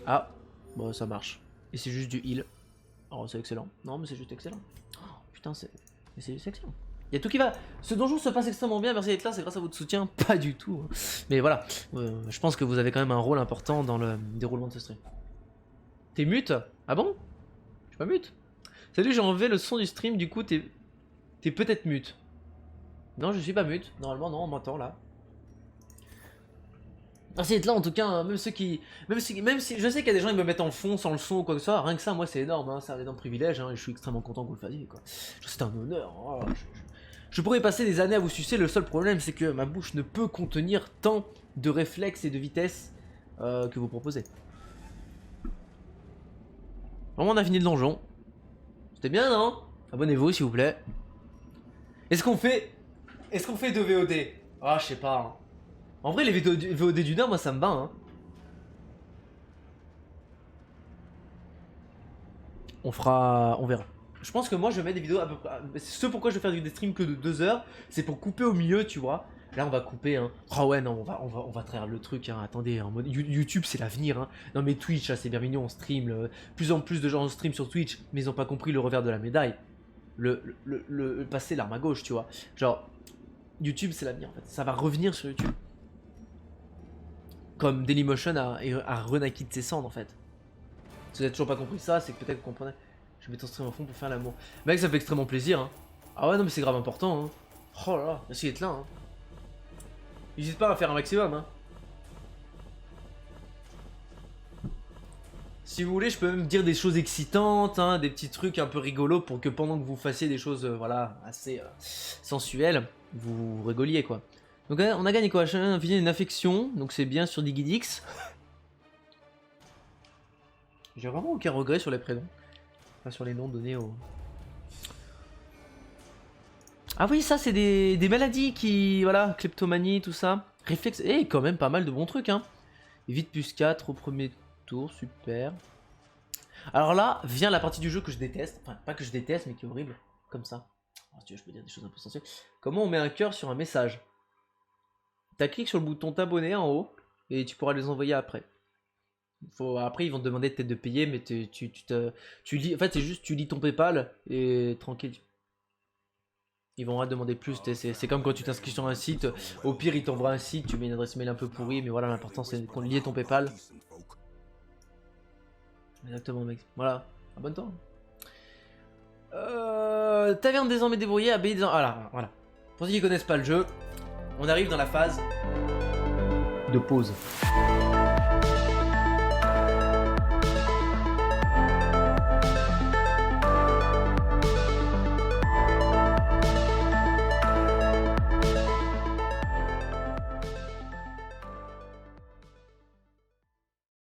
Ah, bon ça marche. Et c'est juste du heal. Oh c'est excellent. Non mais c'est juste excellent. Oh, putain c'est juste excellent. Il y a tout qui va. Ce donjon se passe extrêmement bien, merci d'être là, c'est grâce à votre soutien. Pas du tout. Hein. Mais voilà, je pense que vous avez quand même un rôle important dans le déroulement de ce stream. T'es mute? Ah bon? Je suis pas mute. Salut, j'ai enlevé le son du stream, du coup t'es peut-être mute. Non, je suis pas mute. Normalement, non, on m'entend là. Merci d'être là en tout cas, hein. Même si je sais qu'il y a des gens qui me mettent en fond sans le son ou quoi que ce soit, rien que ça, moi c'est énorme, hein. C'est un énorme privilège, hein, et je suis extrêmement content que vous le fassiez, quoi. C'est un honneur. Oh, je pourrais passer des années à vous sucer, le seul problème c'est que ma bouche ne peut contenir tant de réflexes et de vitesse que vous proposez. Vraiment, on a fini le donjon. C'était bien, non? Abonnez-vous s'il vous plaît. Est-ce qu'on fait 2 VOD? Ah, je sais pas. Hein. En vrai, les VOD d'une heure, moi ça me bat. Hein. On verra. Je pense que moi je vais mettre des vidéos à peu près. Ce pourquoi je vais faire des streams que de 2 heures, c'est pour couper au milieu, tu vois. Là on va couper, hein. Oh ouais, non, on va trahir le truc, hein. Attendez, en mode YouTube c'est l'avenir, hein. Non mais Twitch, là, c'est bien mignon, on stream. Plus en plus de gens stream sur Twitch, mais ils ont pas compris le revers de la médaille. Le passer l'arme à gauche, tu vois. Genre, YouTube c'est l'avenir en fait. Ça va revenir sur YouTube. Comme Dailymotion a renaquis de ses cendres en fait. Si vous avez toujours pas compris ça, c'est que peut-être vous comprenez. Je vais mettre en stream en fond pour faire l'amour. Mec, ça fait extrêmement plaisir. Hein. Ah ouais, non, mais c'est grave important. Hein. Oh là là, merci d'être là. Hein. N'hésite pas à faire un maximum. Hein. Si vous voulez, je peux même dire des choses excitantes, hein, des petits trucs un peu rigolos pour que pendant que vous fassiez des choses voilà, assez sensuelles, vous rigoliez quoi. Donc on a gagné quoi? On a fini une affection, donc c'est bien sur Digidix. J'ai vraiment aucun regret sur les prénoms. Enfin, sur les noms donnés aux... Ah oui, ça c'est des maladies qui... Voilà, kleptomanie, tout ça. Réflexe... Et quand même pas mal de bons trucs, hein. Vite plus 4 au premier tour, super. Alors là, vient la partie du jeu que je déteste. Enfin, pas que je déteste, mais qui est horrible. Comme ça. Alors, si tu veux, je peux dire des choses un peu sensuelles. Comment on met un cœur sur un message? T'as cliqué sur le bouton t'abonner en haut, et tu pourras les envoyer après. Après ils vont te demander peut-être de payer, mais tu lis, en fait c'est juste tu lis ton PayPal et tranquille. Ils vont rien te demander plus, c'est comme quand tu t'inscris sur un site, au pire ils t'envoient un site, tu mets une adresse mail un peu pourrie, mais voilà l'important c'est qu'on lie ton PayPal. Exactement mec, voilà, abonne-toi. Taverne désormais débrouillée, abbaye des... Voilà. Pour ceux qui connaissent pas le jeu, on arrive dans la phase de pause.